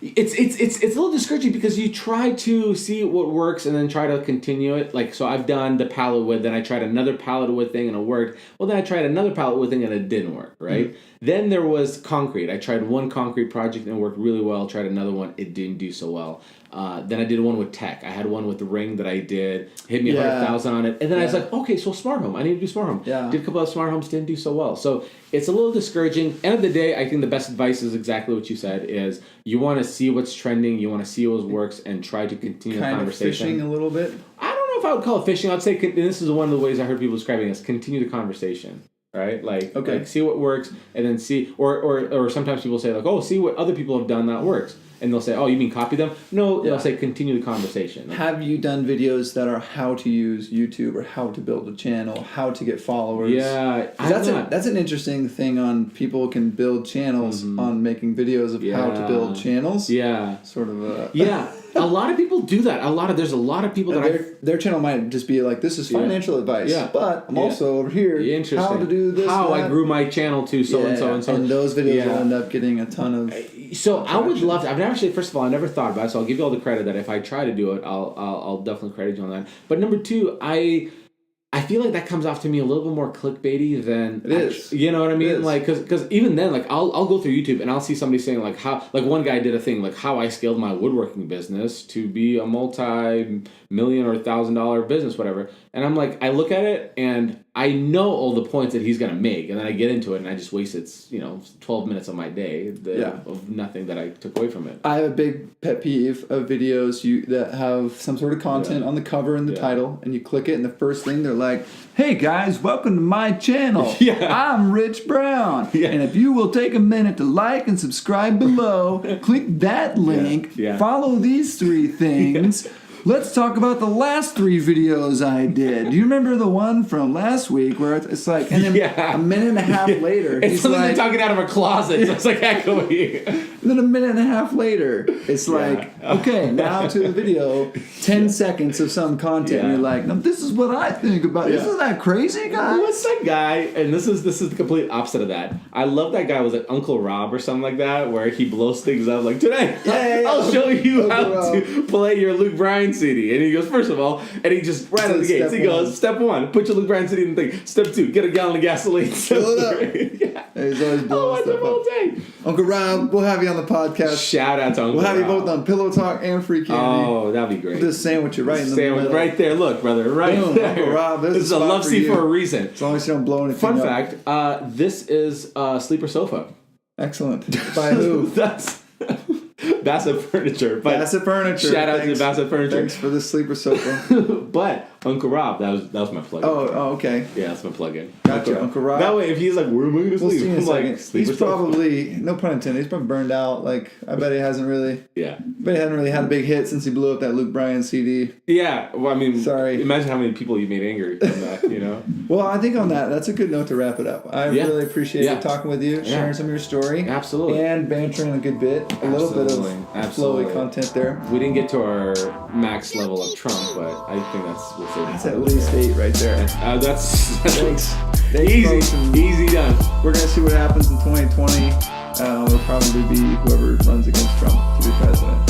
It's a little discouraging because you try to see what works and then try to continue it. Like, so I've done the pallet wood, then I tried another pallet wood thing and it worked. Well, then I tried another pallet wood thing and it didn't work, right? Mm-hmm. Then there was concrete. I tried one concrete project and it worked really well. Tried another one one. It didn't do so well. Then I did one with tech. I had one with the Ring that I did. Hit me 100,000 on it. And then I was like, okay, so smart home. I need to do smart home. Yeah. Did a couple of smart homes, didn't do so well. So it's a little discouraging. End of the day, I think the best advice is exactly what you said, is you want to see what's trending, you want to see what works, and try to continue the conversation. Kind of fishing a little bit? I don't know if I would call it fishing. I'd say, and this is one of the ways I heard people describing this, continue the conversation. Right? Like see what works, and then see, or sometimes people say like, oh, see what other people have done that works. And they'll say, oh, you mean copy them? No, they'll say continue the conversation. Have you done videos that are how to use YouTube or how to build a channel, how to get followers? Yeah. That's an interesting thing on people can build channels on making videos of how to build channels. Yeah. Sort of a... Yeah. A lot of people do that. There's a lot of people that their channel might just be like, this is financial advice. Yeah. But I'm also over here how to do this. How I grew my channel to so and so and so. And those videos will end up getting a ton of... So I would love to. I've never actually. First of all, I never thought about it. So I'll give you all the credit that if I try to do it, I'll definitely credit you on that. But number two, I feel like that comes off to me a little bit more clickbaity than it is. You know what I mean? Like, because even then, like, I'll go through YouTube and I'll see somebody saying like how, like one guy did a thing like how I scaled my woodworking business to be a multi-million or $1,000 business, whatever. And I'm like, I look at it and I know all the points that he's gonna make, and then I get into it and I just wasted 12 minutes of my day of nothing that I took away from it. I have a big pet peeve of videos that have some sort of content on the cover and the title, and you click it, and the first thing they're like, "Hey guys, welcome to my channel. I'm Rich Brown, and if you will take a minute to like and subscribe below, click that link, follow these 3 things." Let's talk about the last 3 videos I did. Do you remember the one from last week where it's like, and then a minute and a half later, it's something like, talking out of a closet, so it's like echoey. And then a minute and a half later, it's like, okay, now to the video, 10 seconds of some content, and you're like, no, this is what I think about it. Isn't that crazy, guys? What's that guy? And this is the complete opposite of that. I love that guy. Was it Uncle Rob or something like that, where he blows things up like, today, I'll show you how to play your Luke Bryan CD. And he goes, first of all, and he just right out of the gates, he goes, step 1, put your Luke Bryan CD in the thing. Step 2, get a gallon of gasoline. Fill it up. He's always blowing stuff all day. Uncle Rob, we'll have you on the podcast. Shout out to Uncle Rob. We'll have you both on Pillow Talk and Free Candy. Oh, that'd be great. We'll just sandwich it right in the middle. Right there, look, brother, right there. Uncle Rob, this is a love seat for a reason. As long as you don't blow anything Fun up. fact, this is Sleeper Sofa. Excellent. By who? That's Bassett Furniture. Bassett Furniture. Shout out to Bassett Furniture. Thanks for the sleeper sofa. But Uncle Rob, that was my plug-in. Oh, okay. Yeah, that's my plug-in. Gotcha, Uncle Rob. That way, if he's like, where am I going to sleep? See in a second. Like, he's probably, no pun intended, he's probably burned out. Like, I bet he hasn't really. Yeah. I bet he hasn't really had a big hit since he blew up that Luke Bryan CD. Yeah. Well, I mean, sorry. Imagine how many people you made angry from that, you know? Well, I think on that, that's a good note to wrap it up. I really appreciated talking with you, sharing some of your story. Absolutely. And bantering a good bit. A little bit of flowy content there. We didn't get to our max level of Trump, but I think we'll say that's at least 8 right there. That's thanks. Easy done. We're going to see what happens in 2020. It'll probably be whoever runs against Trump to be president.